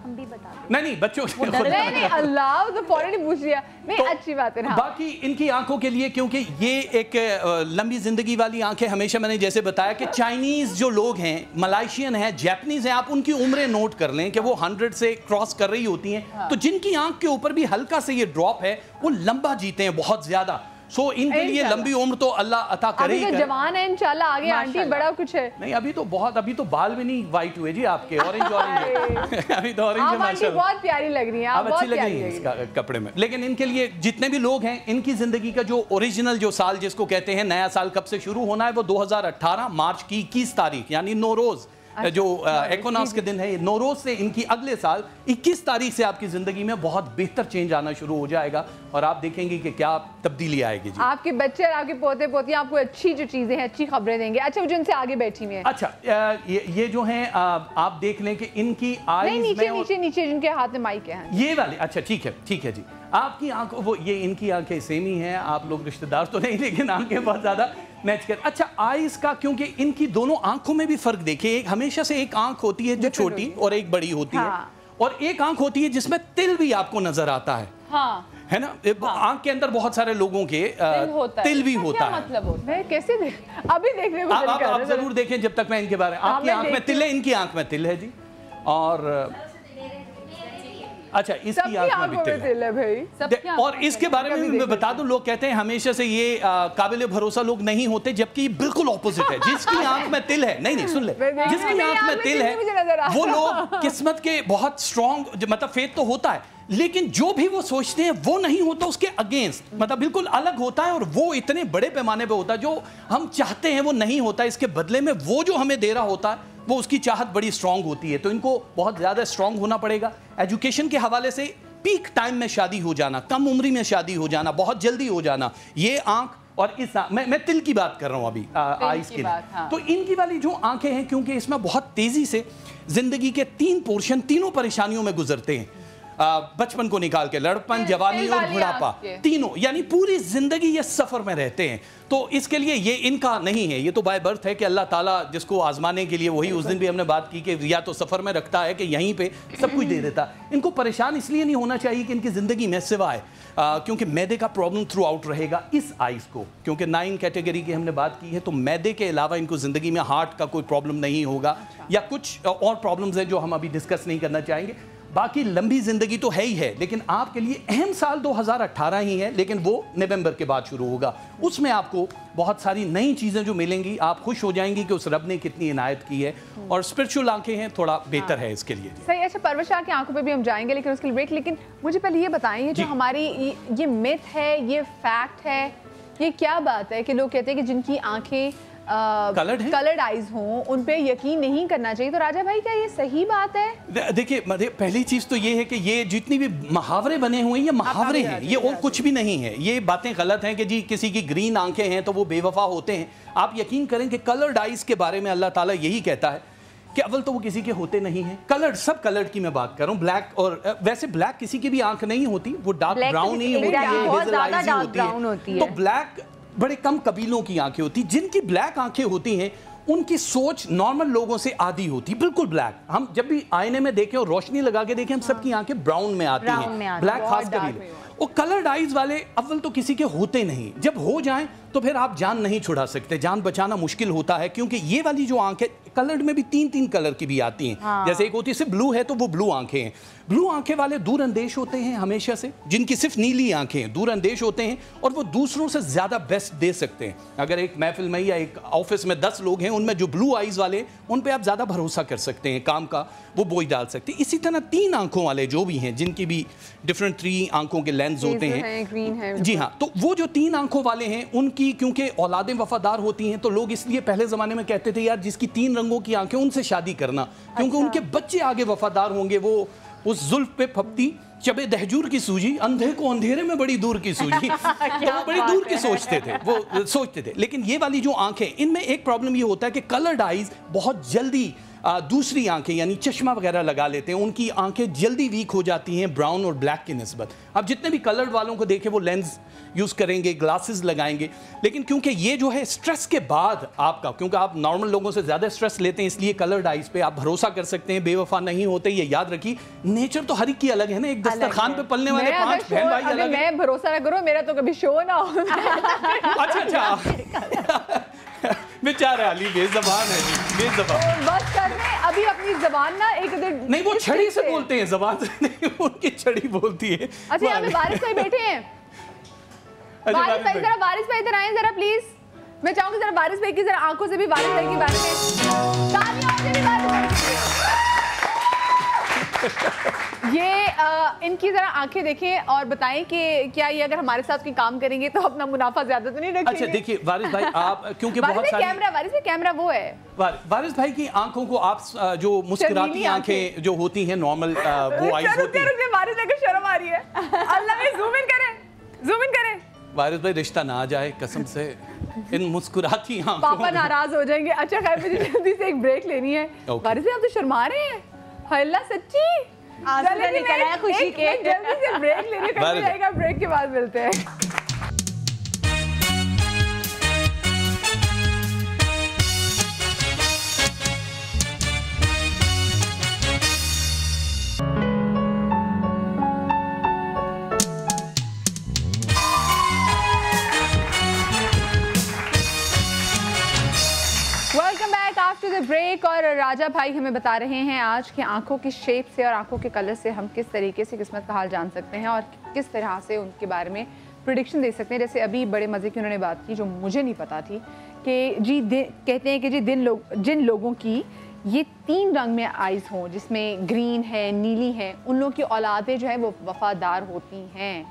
S6: हम भी बता
S5: नहीं बच्चों
S2: नहीं अल्लाह तो फौरन पूछ लिया, नहीं तो अच्छी बात है।
S5: बाकी इनकी आंखों के लिए, क्योंकि ये एक लंबी जिंदगी वाली आंखें, हमेशा मैंने जैसे बताया कि चाइनीज जो लोग हैं, मलाइशियन हैं, जापानीज हैं, आप उनकी उम्रें नोट कर लें कि वो 100 से क्रॉस कर रही होती हैं, हाँ। तो जिनकी आंख के ऊपर भी हल्का से ये ड्रॉप है वो लंबा जीते हैं बहुत ज्यादा। सो इनके लिए लंबी उम्र तो अल्लाह अता करे ही करे।
S2: जवान है इंशाल्लाह, आगे आंटी बड़ा कुछ है।
S5: नहीं अभी तो बाल भी नहीं वाइट हुए जी आपके, ऑरेंज है अभी तो ऑरेंज है माशाल्लाह,
S2: बहुत प्यारी लग रही हैं आप,
S5: अच्छी लग रही हैं इस कपड़े में। लेकिन इनके लिए जितने भी लोग हैं, इनकी जिंदगी का जो ओरिजिनल जो साल जिसको कहते हैं नया साल कब से शुरू होना है, वो 2018 मार्च की 21 तारीख यानी नौरोज जो इक्विनॉक्स के दिन है, नौरोज से इनकी अगले साल 21 तारीख से आपकी जिंदगी में बहुत बेहतर चेंज आना शुरू हो जाएगा और आप देखेंगे कि क्या तब्दीली आएगी जी।
S2: आपके बच्चे और आपके पोते पोतियां आपको अच्छी जो चीजें हैं, अच्छी खबरें देंगे। अच्छा वो जिनसे आगे बैठी हुई हैं,
S5: अच्छा ये जो हैं आप देख लें कि इनकी आईज में
S2: नीचे जिनके हाथ में माइक है,
S5: ये वाले, अच्छा ठीक है जी, आपकी आंखों, वो ये इनकी आंखें सेम ही हैं, आप लोग रिश्तेदार तो नहीं, लेकिन आंखें बहुत ज्यादा मैच कर। अच्छा आईज का, क्योंकि इनकी दोनों आंखों में भी फर्क देखिए, एक हमेशा से एक आंख होती है जो छोटी और एक बड़ी होती है, और एक आंख होती है जिसमें तिल भी आपको नजर आता है, हाँ। है ना, आंख के अंदर बहुत सारे लोगों के तिल भी होता है,
S2: मतलब है कैसे अभी देखने को
S5: आप जरूर देखें जब तक मैं इनके बारे में, आपकी आंख में तिल है, इनकी आंख में तिल है जी, और अच्छा इसकी आंख में भी तिल है भाई, और इसके बारे में मैं बता दूं, लोग कहते हैं हमेशा से ये काबिल भरोसा लोग नहीं होते, जबकि बिल्कुल ऑपोजिट है। जिसकी आंख में तिल है, नहीं सुन ले, जिसकी आंख में तिल है वो लोग किस्मत के बहुत स्ट्रॉन्ग, मतलब फेथ तो होता है, लेकिन जो भी वो सोचते हैं वो नहीं होता उसके अगेंस्ट, मतलब बिल्कुल अलग होता है, और वो इतने बड़े पैमाने पे होता है, जो हम चाहते हैं वो नहीं होता, इसके बदले में वो जो हमें दे रहा होता है वो उसकी चाहत बड़ी स्ट्रांग होती है। तो इनको बहुत ज़्यादा स्ट्रांग होना पड़ेगा। एजुकेशन के हवाले से पीक टाइम में शादी हो जाना, कम उम्री में शादी हो जाना, बहुत जल्दी हो जाना, ये आंख और इस मैं तिल की बात कर रहा हूँ अभी आइस के लिए, हाँ। तो इनकी वाली जो आंखें हैं, क्योंकि इसमें बहुत तेज़ी से ज़िंदगी के 3 पोर्शन तीनों परेशानियों में गुजरते हैं, बचपन को निकाल के लड़पन, जवानी और बुढ़ापा, तीनों, यानी पूरी जिंदगी ये सफर में रहते हैं। तो इसके लिए ये इनका नहीं है, ये तो बाय बर्थ है कि अल्लाह ताला जिसको आजमाने के लिए, वही उस दिन भी हमने बात की कि या तो सफर में रखता है कि यहीं पे सब कुछ दे देता। इनको परेशान इसलिए नहीं होना चाहिए कि इनकी जिंदगी में सिवाय क्योंकि मैदे का प्रॉब्लम थ्रू आउट रहेगा इस आइज को, क्योंकि 9 कैटेगरी की हमने बात की है, तो मैदे के अलावा इनको जिंदगी में हार्ट का कोई प्रॉब्लम नहीं होगा या कुछ और प्रॉब्लम्स हैं जो हम अभी डिस्कस नहीं करना चाहेंगे। बाकी लंबी जिंदगी तो है ही है, लेकिन आपके लिए अहम साल 2018 ही है, लेकिन वो नवंबर के बाद शुरू होगा। उसमें आपको बहुत सारी नई चीज़ें जो मिलेंगी, आप खुश हो जाएंगी कि उस रब ने कितनी इनायत की है, और स्पिरिचुअल आंखें हैं, थोड़ा बेहतर है इसके लिए।
S2: सही। अच्छा, परवश की आंखों पे भी हम जाएंगे, लेकिन उसके लिए ब्रेक। लेकिन मुझे पहले ये बताएं, ये जो हमारी ये मिथ है, ये फैक्ट है, ये क्या बात है कि लोग कहते हैं कि जिनकी आंखें कलर्ड आइज हों उन पे यकीन नहीं करना चाहिए। तो राजा भाई, क्या ये सही बात है?
S5: देखिए, पहली चीज तो ये है कि ये जितनी भी मुहावरे बने हुए हैं, ये मुहावरे हैं, ये और कुछ भी नहीं है। ये बातें गलत हैं कि जी किसी की ग्रीन आंखें हैं तो वो बेवफा होते हैं। आप यकीन करें कि कलर्ड आइज के बारे में अल्लाह ताला यही कहता है कि अव्वल तो वो किसी के होते नहीं हैं। कलर्ड, सब कलर्ड की मैं बात कर रहा हूँ। ब्लैक, और वैसे ब्लैक किसी की भी आंख नहीं होती, वो डार्क ब्राउन ही होती है, हेजल आइज होती है। तो ब्लैक बड़े कम कबीलों की आंखें होती, जिनकी ब्लैक आंखें होती हैं उनकी सोच नॉर्मल लोगों से आधी होती, बिल्कुल ब्लैक। हम जब भी आईने में देखें और रोशनी लगा के देखें, हम सबकी आंखें ब्राउन में आती हैं, ब्लैक खास कर। और कलर्ड आइज वाले अव्वल तो किसी के होते नहीं, जब हो जाएं तो फिर आप जान नहीं छुड़ा सकते, जान बचाना मुश्किल होता है, क्योंकि ये वाली जो आंखें कलर्ड में भी 3-3 कलर की भी आती हैं। जैसे एक होती है सिर्फ ब्लू है तो वो ब्लू आंखें हैं। ब्लू आंखें वाले दूर अंदेश होते हैं हमेशा से, जिनकी सिर्फ नीली आंखें हैं, दूर अंदेश होते हैं, और वो दूसरों से ज्यादा बेस्ट दे सकते हैं। अगर एक महफिल में या एक ऑफिस में 10 लोग हैं, उनमें जो ब्लू आइज वाले, उन पे आप ज्यादा भरोसा कर सकते हैं, काम का वो बोझ डाल सकते हैं। इसी तरह 3 आंखों वाले जो भी हैं, जिनकी भी डिफरेंट 3 आंखों के लेंस होते हैं, जी हाँ, तो वो जो 3 आंखों वाले हैं, उनकी क्योंकि औलादें वफादार होती हैं, तो लोग इसलिए पहले जमाने में कहते थे यार जिसकी 3 रंगों की आंखें, उनसे शादी करना, क्योंकि उनके बच्चे आगे वफादार होंगे। वो उस जुल्फ पे फपती चबे दहजूर की सूझी, अंधे को अंधेरे में बड़ी दूर की सूझी। तो वो बड़ी दूर की सोचते थे, वो सोचते थे। लेकिन ये वाली जो आंखें, इनमें एक प्रॉब्लम ये होता है कि कलर्ड आइज बहुत जल्दी दूसरी आंखें यानी चश्मा वगैरह लगा लेते हैं, उनकी आंखें जल्दी वीक हो जाती हैं ब्राउन और ब्लैक की निस्बत। अब जितने भी कलर्ड वालों को देखें, वो लेंस यूज़ करेंगे, ग्लासेस लगाएंगे, लेकिन क्योंकि ये जो है स्ट्रेस के बाद आपका, क्योंकि आप नॉर्मल लोगों से ज़्यादा स्ट्रेस लेते हैं, इसलिए कलर्ड आइज पे आप भरोसा कर सकते हैं, बेवफा नहीं होते। ये याद रखिए, नेचर तो हर एक की अलग है ना, एक दस्तरखान पे पलने वाले 5 बहन भाई अलग है।
S2: मैं भरोसा ना करो, मेरा तो कभी शो ना हो।
S5: अच्छा बेचारा अली बेज़बान है जी, बेज़बान।
S2: बस कर रहे, अभी अपनी जबान ना एक दिन
S5: नहीं, वो छड़ी से बोलते हैं, जबान से नहीं, उनकी छड़ी बोलती है।
S2: अच्छा, यहाँ पे बारिश भाई बैठे हैं। बारिश भाई, जरा बारिश भाई इधर आए जरा प्लीज। मैं चाहूंगी जरा बारिश भाई की जरा आंखों से भी बारिश भाई के बारे में, तालियों से भी बारिश। ये इनकी जरा आंखें देखें और बताएं कि क्या ये अगर हमारे साथ कोई काम करेंगे तो अपना मुनाफा ज्यादा तो नहीं रखेंगे?
S5: अच्छा देखिए वारिस भाई, आप क्योंकि बहुत सारी
S2: कैमरा वो है,
S5: वारिस भाई की आंखों को आप जो मुस्कुराती आंखें जो होती हैं नॉर्मल, वो आईज होती हैं।
S2: वारिस भाई को शर्म आ रही है, अल्लाह में जूम इन करें।
S5: वारिस भाई रिश्ता ना आ जाए कसम से, इन मुस्कुराती आंखों,
S2: पापा नाराज हो जाएंगे। अच्छा खैर, मुझे जल्दी से एक ब्रेक लेनी है। वारिस भाई आप तो शर्मा रहे हैं, अल्लाह सच्ची
S6: चलो निकला है खुशी के।
S2: जल्दी से ब्रेक लेने का जाएगा, ब्रेक के बाद मिलते हैं। आफ्टर द ब्रेक, और राजा भाई हमें बता रहे हैं आज कि आंखों की शेप से और आंखों के कलर से हम किस तरीके से किस्मत का हाल जान सकते हैं और किस तरह से उनके बारे में प्रेडिक्शन दे सकते हैं। जैसे अभी बड़े मज़े की उन्होंने बात की जो मुझे नहीं पता थी कि जी कहते हैं कि जी जिन लोगों की ये 3 रंग में आइज़ हों, जिसमें ग्रीन है, नीली है, उन लोगों की औलादें जो है वो वफादार होती हैं।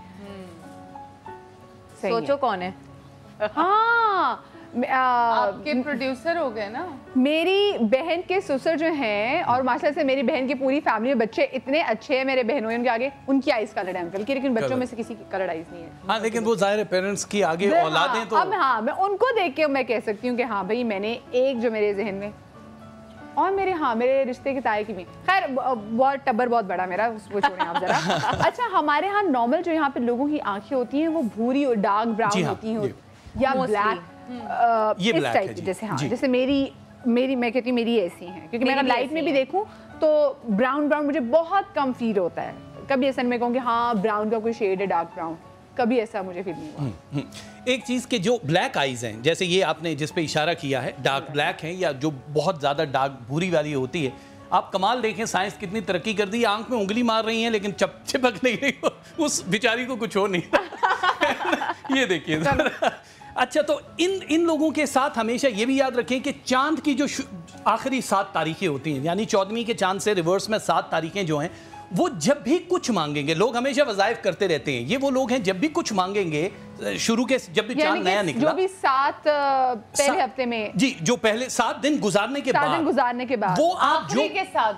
S3: सोचो कौन है?
S2: हाँ,
S3: आपके प्रोड्यूसर हो गए ना।
S2: मेरी बहन के ससुर जो हैं, और माशाल्लाह से मेरी बहन की पूरी फैमिली में बच्चे इतने अच्छे हैं मेरे बहनों के आगे, उनकी आइज कलर्ड है अंकल की, लेकिन बच्चों में से किसी की कलर्ड आइज नहीं है।
S5: हाँ, लेकिन वो जाहिर है पेरेंट्स की आगे औलादें तो।
S2: अब हाँ, मैं उनको देख के मैं कह सकती हूँ कि हाँ भाई मैंने एक जो मेरे जहन में, और मेरे रिश्ते के ताए की भी, खैर बहुत टब्बर बहुत बड़ा मेरा, वो छोड़ें आप जरा। अच्छा, हमारे यहाँ नॉर्मल जो यहाँ पे लोगों की आंखें होती हैं वो भूरी और डार्क ब्राउन होती हैं या ब्लैक, इस टाइप की, जैसे जैसे मेरी मैं कहती हूँ मेरी ऐसी हैं, क्योंकि मैं लाइट में भी देखूँ तो ब्राउन मुझे बहुत कम फील होता है। कभी ऐसा मैं कहूँ कि हाँ ब्राउन का कोई शेड है डार्क ब्राउन, कभी ऐसा मुझे फील नहीं हुआ।
S5: एक चीज़ के जो ब्लैक आइज़ हैं, जैसे ये आपने जिस पे इशारा किया है, डार्क ब्लैक है या जो बहुत ज़्यादा डार्क भूरी वाली होती है, आप कमाल देखें साइंस कितनी तरक्की कर दी है। आंख में उंगली मार रही हैं लेकिन चिपक नहीं रही, उस बेचारी को कुछ हो नहीं। ये देखिए। अच्छा, तो इन लोगों के साथ हमेशा ये भी याद रखें कि चांद की जो आखिरी 7 तारीखें होती हैं, यानी 14वीं के चांद से रिवर्स में 7 तारीखें जो हैं, वो जब भी कुछ मांगेंगे, लोग हमेशा वज़ाइफ करते रहते हैं, ये वो लोग हैं जब भी कुछ मांगेंगे, शुरू के जब भी चांद नया निकला,
S2: जो भी 7 पहले हफ्ते में,
S5: जी, जो पहले 7 दिन गुजारने के बाद वो आप जो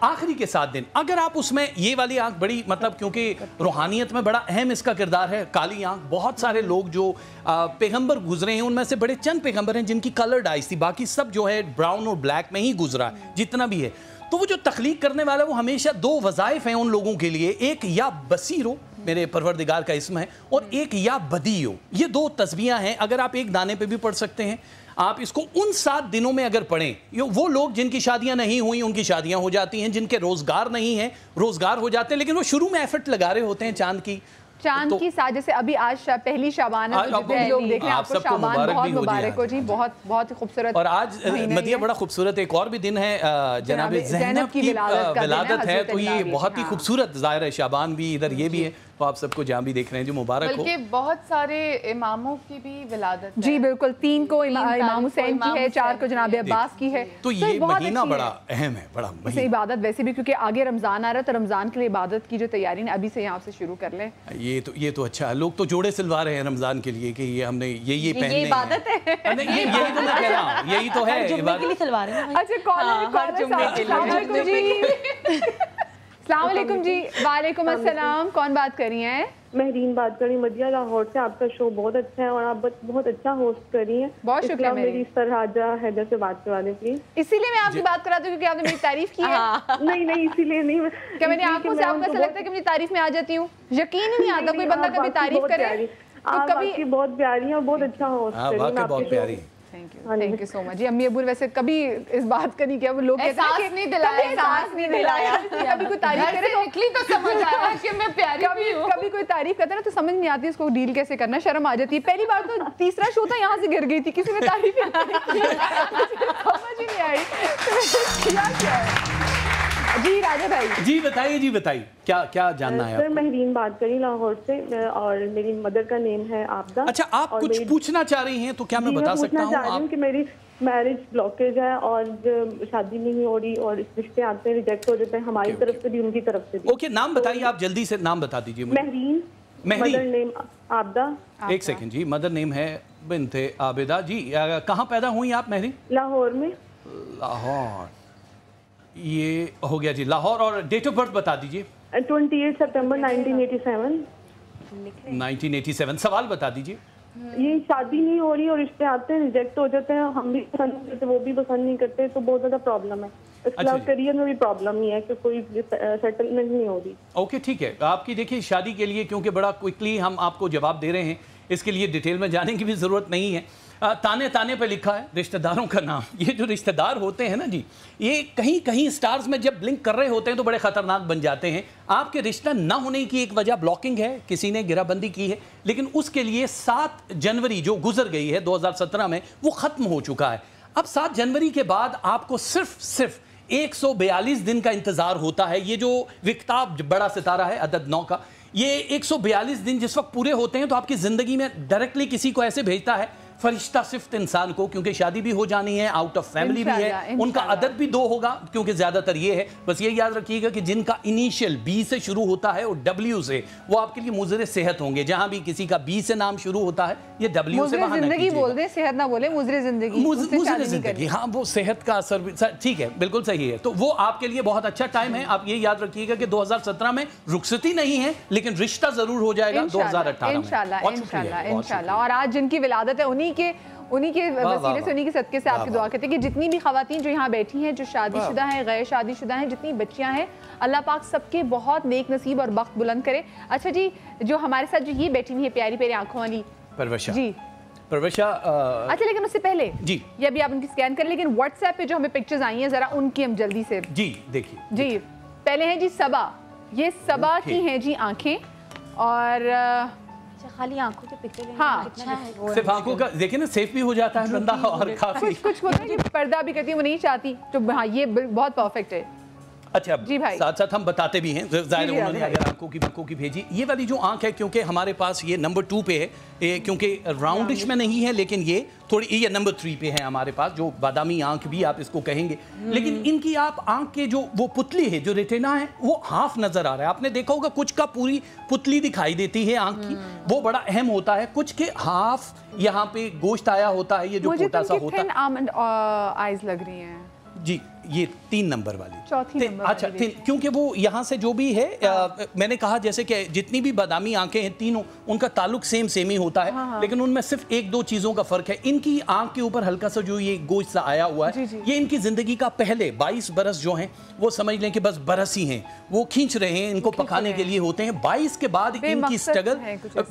S5: आखिरी के 7 दिन, अगर आप उसमें ये वाली आंख बड़ी, मतलब क्योंकि रूहानियत में बड़ा अहम इसका किरदार है, काली आंख। बहुत सारे लोग जो पैगंबर गुजरे हैं उनमें से बड़े चंद पैगंबर हैं जिनकी कलर्ड आइज थी, बाकी सब जो है ब्राउन और ब्लैक में ही गुजरा जितना भी है। तो वो जो तख्लीक करने वाला, वो हमेशा 2 वज़ाइफ हैं उन लोगों के लिए, एक या बसीर हो, मेरे परवरदिगार का इसम है, और एक या बदी हो। ये 2 तस्बीहां हैं, अगर आप एक दाने पे भी पढ़ सकते हैं। आप इसको उन 7 दिनों में अगर पढ़ें, वो लोग जिनकी शादियां नहीं हुई उनकी शादियां हो जाती हैं, जिनके रोजगार नहीं है रोजगार हो जाते हैं, लेकिन वो शुरू में एफर्ट लगा रहे होते हैं चांद की साथ।
S2: जैसे अभी आज पहली शाबान है, लोग देख रहे हैं, आपको शाबान बहुत मुबारक हो जी, बहुत खूबसूरत।
S5: और आज मदिया बड़ा खूबसूरत एक और भी दिन है, जनाब ज़ैनब की विलादत है, तो ये बहुत ही खूबसूरत ज़ाहिर है, शाबान भी इधर ये भी है, तो आप सबको जहाँ भी देख रहे हैं जो मुबारक हो।
S3: बल्कि बहुत सारे इमामों की भी विलादत है।
S2: जी बिल्कुल, 3 को इमाम हुसैन की है, 4 को जनाब अब्बास की है।
S5: तो ये महीना बड़ा अहम है, बड़ा महीना।
S2: इबादत वैसे भी, क्योंकि आगे रमजान आ रहा है, तो रमजान के लिए इबादत की जो तैयारी है अभी से यहाँ से शुरू कर लें।
S5: ये तो अच्छा है, लोग तो जोड़े सिलवा रहे हैं रमजान के लिए कि ये हमने ये पहनने हैं।
S6: इबादत है,
S5: यही तो मैं कह रहा हूँ, यही तो है
S6: जुम्मे के लिए सिलवा रहे हैं।
S2: अच्छा, अस्सलाम वालेकुम जी। वालेकुम अस्सलाम, कौन बात कर रही हैं?
S7: महरीन बात कर रही, मदिया लाहौर से। आपका शो बहुत अच्छा है और आप बहुत अच्छा होस्ट कर रही हैं।
S2: बहुत शुक्रिया।
S7: मेरी सरहाजा हैदर से बात करवा दें प्लीज।
S2: इसीलिए मैं आपकी बात कराती हूँ क्योंकि आपने मेरी तारीफ की है।
S7: नहीं इसीलिए नहीं,
S2: क्या मैंने आंखों से आपको ऐसा लगता है कि मेरी तारीफ में आ जाती हूँ? यकीन ही नहीं आता कोई बंदा कभी तारीफ करे
S7: तो कभी। बहुत प्यारी है और बहुत अच्छा होस्ट कर रही हैं, बहुत प्यारी।
S2: थैंक यू सो मच जी। अम्मी अब्बू वैसे कभी इस बात का नहीं किया, वो लोग कहते हैं कि
S3: एहसास नहीं दिलाया।
S2: कभी कोई तारीफ करे
S3: तो समझ आया कि मैं प्यारी भी हूं।
S2: कभी कोई तारीफ करता है ना तो समझ नहीं आती इसको डील कैसे करना, शर्म आ जाती है। पहली बार तो तीसरा शो था यहाँ से गिर गई थी, किसी ने तारीफ ही समझ ही नहीं आई क्या है। जी राजा भाई
S5: जी बताइए क्या जानना है?
S7: सर महरीन बात करी लाहौर से और मेरी मदर का नेम है आपदा।
S5: अच्छा, आप कुछ पूछना चाह रही हैं तो क्या मैं बता सकता हूँ?
S7: कि मेरी मैरिज ब्लॉकेज है और शादी नहीं हो रही और रिश्ते आते हैं, रिजेक्ट हो जाते हैं, हमारी तरफ से भी उनकी तरफ से भी।
S5: ओके, नाम बताइए, आप जल्दी से नाम बता दीजिए मुझे।
S7: Mahreen, mother name Abida.
S5: एक सेकंड जी, मदर नेम है बिन्ते आबिदा जी। कहाँ पैदा हुई आप महरीन?
S7: लाहौर में।
S5: लाहौर, ये हो गया जी, लाहौर। और डेट ऑफ बर्थ बता दीजिए।
S7: 28 सितंबर 1987।
S5: 1987। सवाल बता दीजिए।
S7: ये शादी नहीं हो रही और रिश्ते आते हैं, रिजेक्ट हो जाते हैं, हम भी पसंद नहीं करते, वो भी पसंद नहीं करते, तो बहुत ज्यादा प्रॉब्लम है। इसके अलावा करियर में भी प्रॉब्लम ही है कि कोई सेटलमेंट नहीं हो रही।
S5: ओके ठीक है, आपकी देखिए शादी के लिए, क्योंकि बड़ा क्विकली हम आपको जवाब दे रहे हैं, इसके लिए डिटेल में जाने की भी ज़रूरत नहीं है। ताने पे लिखा है रिश्तेदारों का नाम। ये जो रिश्तेदार होते हैं ना जी, ये कहीं कहीं स्टार्स में जब ब्लिंक कर रहे होते हैं तो बड़े ख़तरनाक बन जाते हैं। आपके रिश्ता ना होने की एक वजह ब्लॉकिंग है, किसी ने गिराबंदी की है, लेकिन उसके लिए 7 जनवरी जो गुजर गई है 2017 में, वो ख़त्म हो चुका है। अब 7 जनवरी के बाद आपको सिर्फ 142 दिन का इंतज़ार होता है। ये जो विक्ताब बड़ा सितारा है अदद 9 का, ये 142 दिन जिस वक्त पूरे होते हैं तो आपकी ज़िंदगी में डायरेक्टली किसी को ऐसे भेजता है फरिश्ता सिफ्त इंसान को, क्योंकि शादी भी हो जानी है, आउट ऑफ फैमिली भी है, उनका अदद भी 2 होगा, क्योंकि ज्यादातर ये है। बस ये याद रखिएगा कि जिनका इनिशियल बी से शुरू होता है और डब्ल्यू से, वो आपके लिए मुज़रे सेहत होंगे। जहां भी किसी का बी से नाम शुरू होता है, ये डब्ल्यू से बहाना
S2: जिंदगी बोल दे, सेहत ना बोले, मुज़रे जिंदगी।
S5: मुज़रे जिंदगी, हाँ, वो सेहत का असर, ठीक है, बिल्कुल सही है। तो वो आपके लिए बहुत अच्छा टाइम है। आप ये याद रखिएगा कि 2017 में रुखसती नहीं है, लेकिन रिश्ता जरूर हो जाएगा 2018 में।
S2: इंशाल्लाह। और आज जिनकी विलादत है उन्हीं के वसीले से, उन्हीं के सदके से आपकी दुआ करते हैं कि जितनी भी खवातीन जो यहाँ बैठी हैं, जो शादीशुदा हैं, गैर शादीशुदा हैं, जितनी बच्चियाँ हैं, अल्लाह पाक सबके बहुत नेक नसीब और बख्त बुलंद करे। अच्छा जी, जो हमारे साथ जो ये बैठी हुई है प्यारी प्यारी आंखों वाली
S5: परवशा
S2: जी,
S5: परवशा
S2: अच्छा, लेकिन उससे पहले
S5: जी,
S2: ये अभी आप उनकी स्कैन करें, लेकिन व्हाट्सएप पे जो हमें पिक्चर्स आई हैं जरा उनकी हम जल्दी से
S5: जी देखिए
S2: जी। पहले है जी सबा, ये सबा की हैं जी आंखें, और
S6: खाली आंखों के पिक्चर
S2: हाँ,
S5: सिर्फ आंखों का देखिए ना, सेफ भी हो जाता है बंदा, और काफी
S2: कुछ होता है पर्दा भी करती है, वो नहीं चाहती, तो हाँ ये बहुत परफेक्ट है।
S5: अच्छा
S2: जी भाई,
S5: साथ साथ हम बताते भी हैं, जाहिर है उन्होंने अगर आंखों की भेजी, ये वाली जो आंख है क्योंकि हमारे पास ये नंबर 2 पे है, ये क्योंकि राउंडिश में नहीं है, लेकिन ये थोड़ी, ये नंबर 3 पे है हमारे पास, जो बादामी आंख भी आप इसको कहेंगे, लेकिन इनकी आप आंख के जो वो पुतली है, जो रेटिना है, वो हाफ नजर आ रहा है। आपने देखा होगा कुछ का पूरी पुतली दिखाई देती है आंख की, वो बड़ा अहम होता है, कुछ के हाफ यहाँ पे गोश्त आया होता है, ये जो छोटा सा होता है।
S2: आईज लग रही हैं
S5: जी, ये 3 नंबर वाली,
S2: चौथी नंबर
S5: अच्छा, क्योंकि वो यहाँ से जो भी है, मैंने कहा जैसे कि जितनी भी बादामी आंखें हैं तीनों, उनका ताल्लुक सेम ही होता है, हाँ। लेकिन उनमें सिर्फ 1-2 चीज़ों का फर्क है। इनकी आंख के ऊपर हल्का सा जो ये गोश्त सा आया हुआ है, ये इनकी ज़िंदगी का पहले 22 बरस जो हैं, वो समझ लें कि बस बरस ही हैं, वो खींच रहे हैं, इनको पकाने के लिए होते हैं। 22 के बाद इनकी स्ट्रगल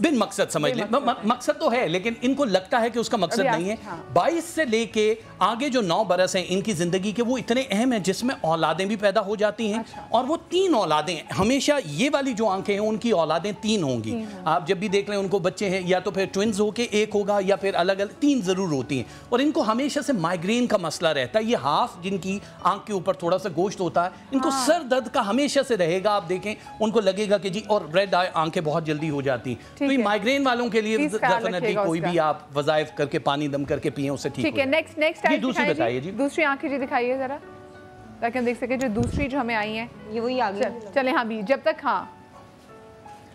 S5: बिन मकसद समझ लें, मकसद तो है लेकिन इनको लगता है कि उसका मकसद नहीं है। 22 से लेके आगे जो 9 बरस हैं इनकी ज़िंदगी के, वो इतने अहम हैं जिसमें औलादें भी पैदा हो जाती हैं। अच्छा। और वो 3 औलादें, हमेशा ये वाली जो आंखें हैं उनकी औलादें 3 होंगी। आप जब भी देख लें उनको बच्चे हैं, या तो फिर ट्विंस होके एक होगा, या फिर अलग अलग 3 जरूर होती हैं। और इनको हमेशा से माइग्रेन का मसला रहता है। ये हाफ जिनकी आंख के ऊपर थोड़ा सा गोश्त होता है, इनको सर दर्द का हमेशा से रहेगा। आप देखें उनको लगेगा कि जी, और रेड आई आंखें बहुत जल्दी हो जाती। तो ये माइग्रेन वालों के लिए डेफिनेटली कोई भी आप वज़ाइफ करके पानी दम करके पिए, उससे ठीक है।
S2: नेक्स्ट
S5: दूसरी बताइए जी,
S2: दूसरी आंखें जी दिखाइए जरा, ताकि हम देख सके जो दूसरी जो हमें आई है, ये वही आ गई। चले हाँ भी, जब तक हाँ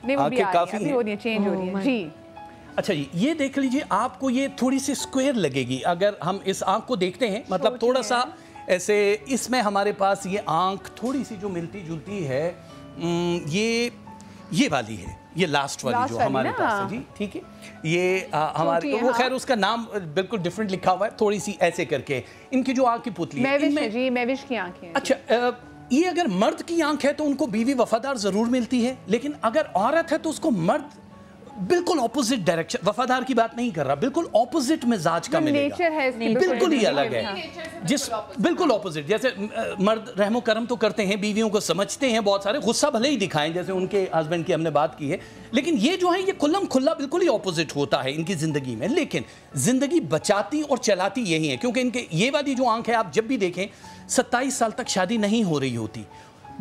S2: नहीं वो भी काफी हो रही है, चेंज हो रही है जी।
S5: अच्छा जी, ये देख लीजिए, आपको ये थोड़ी सी स्क्वायर लगेगी अगर हम इस आंख को देखते हैं, मतलब थोड़ा सा ऐसे। इसमें हमारे पास ये आंख थोड़ी सी जो मिलती जुलती है, ये वाली है, ये लास्ट वाली जो हमारे पास है जी, ठीक है। ये हमारे वो खैर उसका नाम बिल्कुल डिफरेंट लिखा हुआ है, थोड़ी सी ऐसे करके। इनकी जो आंख की पुतली है,
S2: मैविश की आंखें।
S5: अच्छा, ये अगर मर्द की आंख है तो उनको बीवी वफादार जरूर मिलती है, लेकिन अगर औरत है तो उसको मर्द बिल्कुल ऑपोजिट डायरेक्शन, वफादार की बात नहीं कर रहा, बिल्कुल ऑपोजिट मिजाज का मिलेगा,
S2: नेचर है इसकी
S5: बिल्कुल ही अलग है, जिस बिल्कुल ऑपोजिट। जैसे मर्द रहमो करम तो करते हैं, बीवियों को समझते हैं, बहुत सारे गुस्सा भले ही दिखाएं, जैसे उनके हस्बैंड की हमने बात की है, लेकिन ये जो है ये खुल्लम खुल्ला बिल्कुल ही ऑपोजिट होता है इनकी जिंदगी में। लेकिन जिंदगी बचाती और चलाती यही है, क्योंकि इनके ये वाली जो आंख है, आप जब भी देखें 27 साल तक शादी नहीं हो रही होती।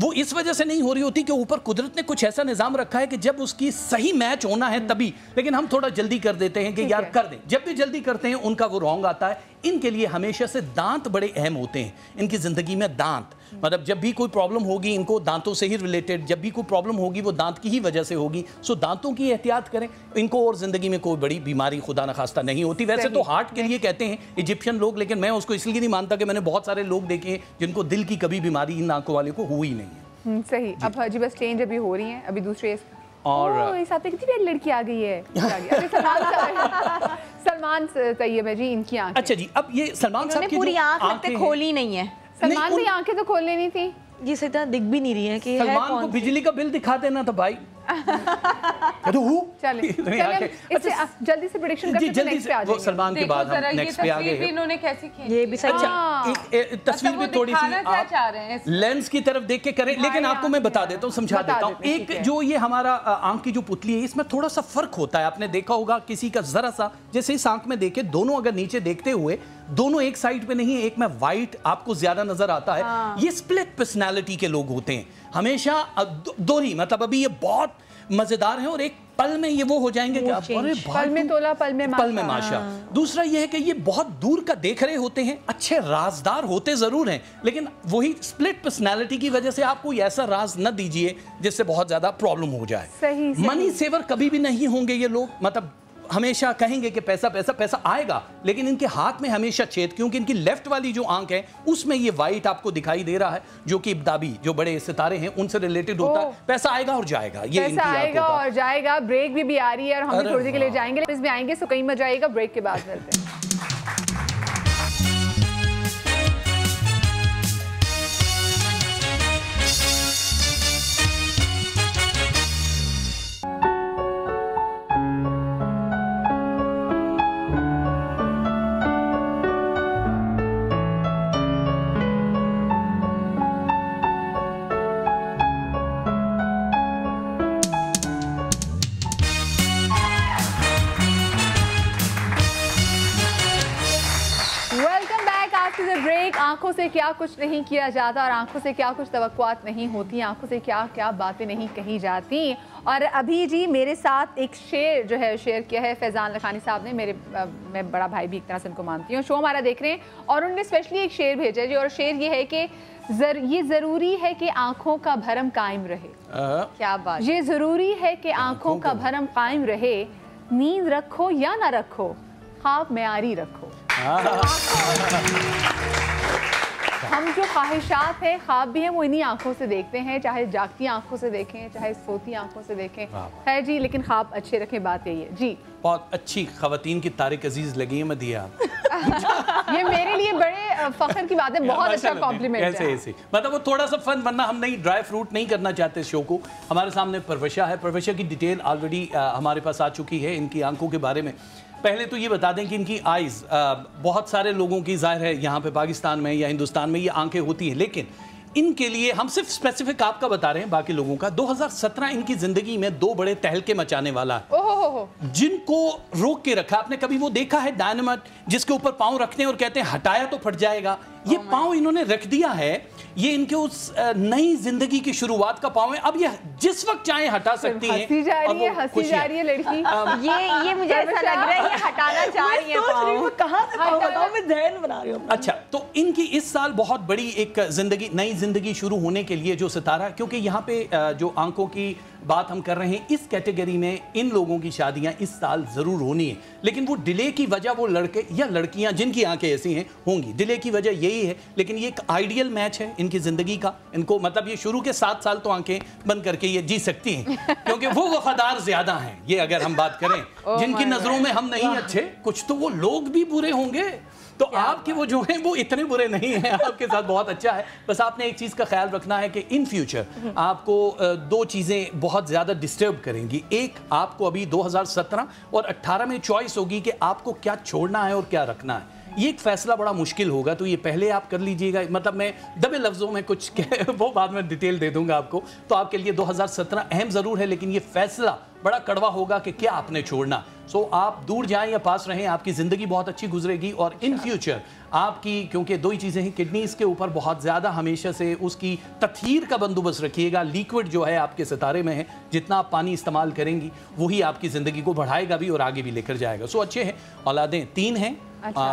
S5: वो इस वजह से नहीं हो रही होती कि ऊपर कुदरत ने कुछ ऐसा निज़ाम रखा है कि जब उसकी सही मैच होना है तभी, लेकिन हम थोड़ा जल्दी कर देते हैं कि यार कर दें। जब भी जल्दी करते हैं उनका वो रॉन्ग आता है। इनके लिए हमेशा से दांत बड़े अहम होते हैं इनकी ज़िंदगी में। दांत मतलब जब भी कोई प्रॉब्लम होगी इनको दांतों से ही रिलेटेड, जब भी कोई प्रॉब्लम होगी वो दांत की ही वजह से होगी। सो दांतों की एहतियात करें, इनको और ज़िंदगी में कोई बड़ी बीमारी खुदा न खास्ता नहीं होती। वैसे तो हार्ट के लिए कहते हैं इजिप्शियन लोग, लेकिन मैं उसको इसलिए नहीं मानता कि मैंने बहुत सारे लोग देखे हैं जिनको दिल की कभी बीमारी इन आंखों वाले को हुई नहीं है।
S2: सही। अब जी बस चेंज अभी हो रही है, अभी दूसरे और इस हफ्ते कितनी बड़ी लड़की आ गई है। सलमान तैयब है जी, इनकी आंखें।
S5: अच्छा जी, अब ये सलमान साहब की
S6: पूरी आंख लगते खोली नहीं है।
S2: सलमान की आंखें तो खोल लेनी थी
S6: जी, सीधा दिख भी नहीं रही है कि
S5: सलमान को बिजली का बिल दिखा देना था भाई।
S2: चलिए जल्दी से प्रेडिक्शन करते हैं,
S5: जल्दी से वो सलमान के बाद हम नेक्स्ट पे आ गए हैं।
S3: इन्होंने कैसी खींची,
S6: ये भी सही।
S5: एक तस्वीर भी थोड़ी सी लेंस की तरफ देख के करें, लेकिन आपको मैं बता देता हूँ, समझा देता हूँ। एक जो ये हमारा आंख की जो पुतली है, इसमें थोड़ा सा फर्क होता है। आपने देखा होगा किसी का जरा सा, जैसे इस आंख में देखे, दोनों अगर नीचे देखते हुए दोनों एक साइड पे नहीं, एक में वाइट आपको ज्यादा नजर आता है। ये स्प्लिट पर्सनालिटी के लोग होते हैं हमेशा, दोहरी, मतलब अभी ये बहुत मजेदार है और एक पल में ये वो हो जाएंगे कि अरे
S2: पल में तोला पल में
S5: माशा। दूसरा ये है कि ये बहुत दूर का देख रहे होते हैं, अच्छे राजदार होते जरूर हैं, लेकिन वही स्प्लिट पर्सनालिटी की वजह से आप कोई ऐसा राज न दीजिए जिससे बहुत ज्यादा प्रॉब्लम हो जाए।
S2: सही।
S5: मनी सेवर कभी भी नहीं होंगे ये लोग, मतलब हमेशा कहेंगे कि पैसा पैसा पैसा आएगा, लेकिन इनके हाथ में हमेशा छेद, क्योंकि इनकी लेफ्ट वाली जो आंख है उसमें ये वाइट आपको दिखाई दे रहा है, जो कि इब्दाबी जो बड़े सितारे हैं उनसे रिलेटेड होता है। पैसा आएगा और जाएगा, ये
S2: पैसा आएगा और जाएगा। ब्रेक भी आ रही है और हम भी थोड़ी देर के लिए जाएंगे, इस भी आएंगे, सो कहीं मजा आएगा। ब्रेक के बाद मिलते हैं। Back to the break. आंखों से क्या कुछ नहीं किया जाता और आंखों से क्या कुछ तवक्कुआत नहीं होती, आंखों से क्या क्या बातें नहीं कही जाती। और अभी जी मेरे साथ एक शेर जो है शेयर किया है फैज़ान लखानी साहब ने, मैं बड़ा भाई भी एक तरह से उनको मानती हूँ, शो हमारा देख रहे हैं और उन्होंने स्पेशली एक शेर भेजा है जी। और शेर ये है कि ये ज़रूरी है कि आंखों का भरम कायम रहे।
S3: क्या बात।
S2: ये ज़रूरी है कि आंखों का भरम कायम रहे, नींद रखो या ना रखो, ख्वाब मेयारी रखो। हम जो ख्वाहिशात हैं, ख्वाब भी हैं, वो इन्हीं आंखों से देखते हैं, चाहे जागती आंखों से देखें चाहे सोती आंखों से देखें, है जी। लेकिन ख्वाब अच्छे रखें, बात यही है जी।
S5: बहुत अच्छी खवातीन की तारिक अजीज लगी है मदिया।
S2: ये मेरे लिए बड़े फख्र की बात है, बहुत अच्छा कॉम्प्लीमेंट है।
S5: ऐसे मतलब वो थोड़ा सा फन, वरना हम नहीं ड्राई फ्रूट नहीं करना चाहते शो को। हमारे सामने परवशा है, परवशा की डिटेल ऑलरेडी हमारे पास आ चुकी है इनकी आंखों के बारे में। पहले तो ये बता दें कि इनकी आइज़ बहुत सारे लोगों की ज़ाहिर है यहाँ पे पाकिस्तान में या हिंदुस्तान में ये आंखें होती हैं, लेकिन इनके लिए हम सिर्फ स्पेसिफिक आपका बता रहे हैं, बाकी लोगों का 2017 इनकी जिंदगी में दो बड़े तहलके मचाने वाला है, जिनको रोक के रखा। आपने कभी वो देखा है डायनामाइट जिसके ऊपर पांव रखते हैं और कहते हैं हटाया तो फट जाएगा? ये पांव इन्होंने रख दिया है, ये इनके उस नई जिंदगी की शुरुआत का पांव है। अब ये जिस वक्त चाहे हटा सकती हैं।
S2: हंसी जा रही है लड़की।
S6: ये मुझे ऐसा लग रहा है ये हटाना चाह रही है पांव। कहां से पांव बताओ, मैं ध्यान बना रही हूं।
S5: अच्छा, तो इनकी इस साल बहुत बड़ी एक जिंदगी, नई जिंदगी शुरू होने के लिए जो सितारा, क्योंकि यहाँ पे जो आंखों की बात हम कर रहे हैं, इस कैटेगरी में इन लोगों की शादियां इस साल जरूर होनी है, लेकिन वो डिले की वजह, वो लड़के या लड़कियां जिनकी आंखें ऐसी हैं होंगी, डिले की वजह यही है। लेकिन ये एक आइडियल मैच है इनकी जिंदगी का। इनको मतलब ये शुरू के 7 साल तो आंखें बंद करके ये जी सकती हैं, क्योंकि वो वफादार ज्यादा हैं। ये अगर हम बात करें जिनकी नजरों में हम नहीं अच्छे, कुछ तो वो लोग भी बुरे होंगे, तो आपके वो जो हैं वो इतने बुरे नहीं हैं, आपके साथ बहुत अच्छा है। बस आपने एक चीज़ का ख्याल रखना है कि इन फ्यूचर आपको 2 चीज़ें बहुत ज़्यादा डिस्टर्ब करेंगी। एक, आपको अभी 2017 और 18 में चॉइस होगी कि आपको क्या छोड़ना है और क्या रखना है। ये एक फैसला बड़ा मुश्किल होगा, तो ये पहले आप कर लीजिएगा। मतलब मैं दबे लफ्ज़ों में कुछ वो बाद में डिटेल दे दूंगा आपको। तो आपके लिए 2017 अहम ज़रूर है, लेकिन ये फैसला बड़ा कड़वा होगा कि क्या आपने छोड़ना। सो आप दूर जाएं या पास रहें, आपकी ज़िंदगी बहुत अच्छी गुजरेगी। और इन फ्यूचर आपकी, क्योंकि 2 ही चीज़ें हैं, किडनीज़ के ऊपर बहुत ज़्यादा हमेशा से उसकी तत्हीर का बंदोबस्त रखिएगा। लिक्विड जो है आपके सितारे में है, जितना आप पानी इस्तेमाल करेंगी वही आपकी ज़िंदगी को बढ़ाएगा भी और आगे भी लेकर जाएगा। सो अच्छे हैं, औलादें 3 हैं,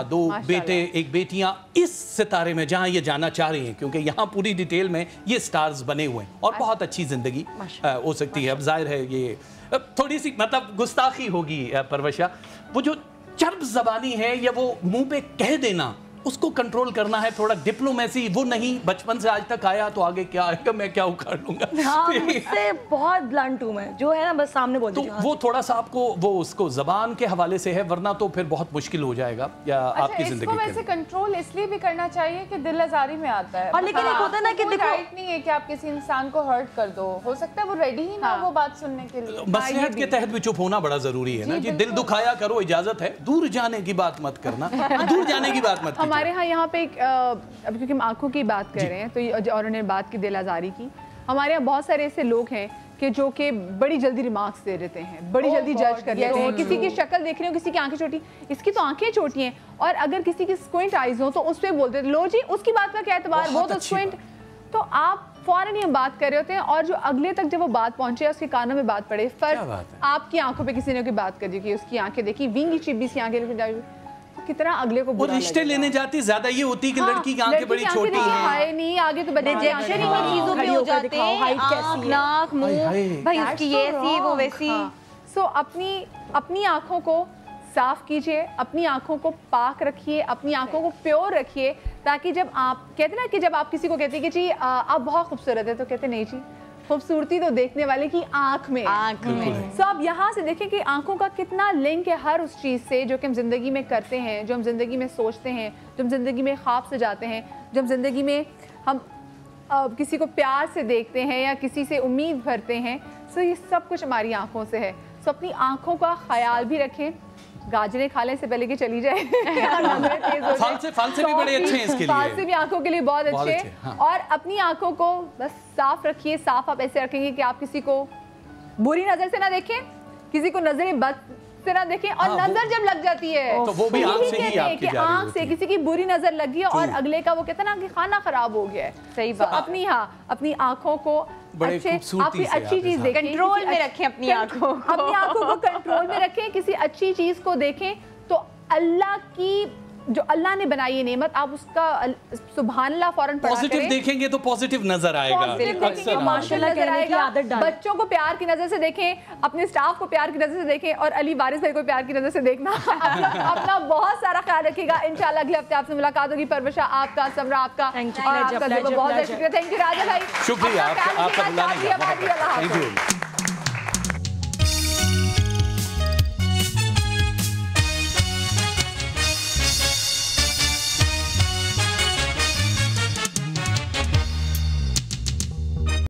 S5: 2 बेटे 1 बेटियां इस सितारे में जहां ये जाना चाह रही हैं, क्योंकि यहाँ पूरी डिटेल में ये स्टार्स बने हुए हैं और बहुत अच्छी जिंदगी हो सकती है। अब जाहिर है ये थोड़ी सी मतलब गुस्ताखी होगी परवशा, वो जो चर्ब ज़बानी है या वो मुंह पे कह देना, उसको कंट्रोल करना है, थोड़ा डिप्लोमेसी वो नहीं। बचपन से आज तक आया तो आगे क्या आएगा, मैं क्या उखाड़ लूंगा।
S6: हाँ, मुझसे बहुत ब्लंट हूं मैं, जो है ना बस सामने बोल दीजिए।
S5: तो वो थोड़ा सा आपको वो उसको जबान के हवाले से है, वरना तो फिर बहुत मुश्किल हो जाएगा या आपकी जिंदगी।
S3: इसको वैसे कंट्रोल इसलिए भी करना चाहिए कि दिल आजारी में आता है।
S6: और लेकिन एक होता है ना कि देखो,
S3: राइट नहीं है कि आप किसी इंसान को हर्ट कर दो, हो सकता है वो रेडी ही ना वो बात सुनने के लिए।
S5: मसलिहत के तहत भी चुप होना बड़ा जरूरी है ना जी। दिल दुखाया करो, इजाजत है, दूर जाने की बात मत करना, दूर जाने की बात मत।
S2: हमारे यहाँ पे अब क्योंकि हम आंखों की बात कर रहे हैं तो और उन्होंने बात की दिल आजारी की, हमारे यहाँ बहुत सारे ऐसे लोग हैं कि जो कि बड़ी जल्दी रिमार्क्स दे देते हैं, बड़ी जल्दी जज कर लेते हैं। किसी की शक्ल देख रहे हो, किसी की आंखें छोटी, इसकी तो आंखें छोटी हैं, और अगर किसी की स्क्विंट आइज हो तो उस पर बोलते हैं लो जी उसकी बात का क्या एतबार, वो तो स्क्विंट। तो आप फौरन ही हम बात कर रहे होते हैं, और जो अगले तक जब वो बात पहुंचे, उसके कानों में बात पड़े, फर्क आपकी आंखों पे किसी ने कोई बात कर दी कि उसकी आंखें देखी, विंगी चिब्बी सी आंखें, कितना अगले को
S5: वो रिश्ते लेने जाती ज्यादा ये होती कि लड़की की आंखें बड़ी छोटी हैं,
S2: नहीं आगे तो रिजेक्शन ही
S6: चीजों पे हो जाते हैं, हाइट कैसी, नाक, मुंह, भाई उसकी ये ऐसी वो वैसी।
S2: सो अपनी आंखों को साफ कीजिए, अपनी आंखों को पाक रखिए, अपनी आंखों को प्योर रखिए, ताकि जब आप कहते ना कि जब आप किसी को कहते हैं कि जी आप बहुत खूबसूरत है, तो कहते नहीं जी खूबसूरती तो देखने वाले की आंख में। सो अब यहाँ से देखें कि आंखों का कितना लिंक है हर उस चीज़ से जो कि हम ज़िंदगी में करते हैं, जो हम ज़िंदगी में सोचते हैं, जो हम ज़िंदगी में ख्वाब से जाते हैं, जो हम ज़िंदगी में हम किसी को प्यार से देखते हैं या किसी से उम्मीद भरते हैं। सो ये सब कुछ हमारी आंखों से है। सो अपनी आंखों का ख्याल भी रखें, गाजरें खा लें से पहले कि चली जाए।
S5: फालसे भी बड़े अच्छे हैं इसके लिए,
S2: फालसे भी आंखों के लिए बहुत अच्छे। हाँ। और अपनी आंखों को बस साफ रखिए। साफ आप ऐसे रखेंगे कि आप किसी को बुरी नजर से ना देखें, किसी को नजरें बद से ना देखें, और नजर जब लग जाती है
S5: तो वो भी आंख से ही आपकी जा रही
S2: आंख से किसी की बुरी नजर लगी है और अगले का वो कहता है ना कि खाना खराब हो गया है।
S3: सही बात।
S2: अपनी आंखों को अच्छी चीज देखें,
S6: कंट्रोल में रखें अपनी आंखों
S2: को कंट्रोल में रखें, किसी अच्छी चीज को देखें तो अल्लाह की जो अल्लाह ने बनाई है नेमत, आप उसका सुभान अल्लाह फौरन पढ़ा करें।
S5: पॉजिटिव देखेंगे तो पॉजिटिव नजर आएगा,
S2: माशाल्लाह नजर आएगा। बच्चों को प्यार की नजर से देखें, अपने स्टाफ को प्यार की नजर से देखें, और अली वारिस भाई को प्यार की नजर से देखना। अपना बहुत सारा ख्याल रखिएगा। इंशाल्लाह अगले हफ्ते आपसे मुलाकात होगी। परवशा आपका, समरा आपका, और आपका बहुत शुक्रिया। थैंक यू राजा भाई,
S5: शुक्रिया आपका बुलाने का।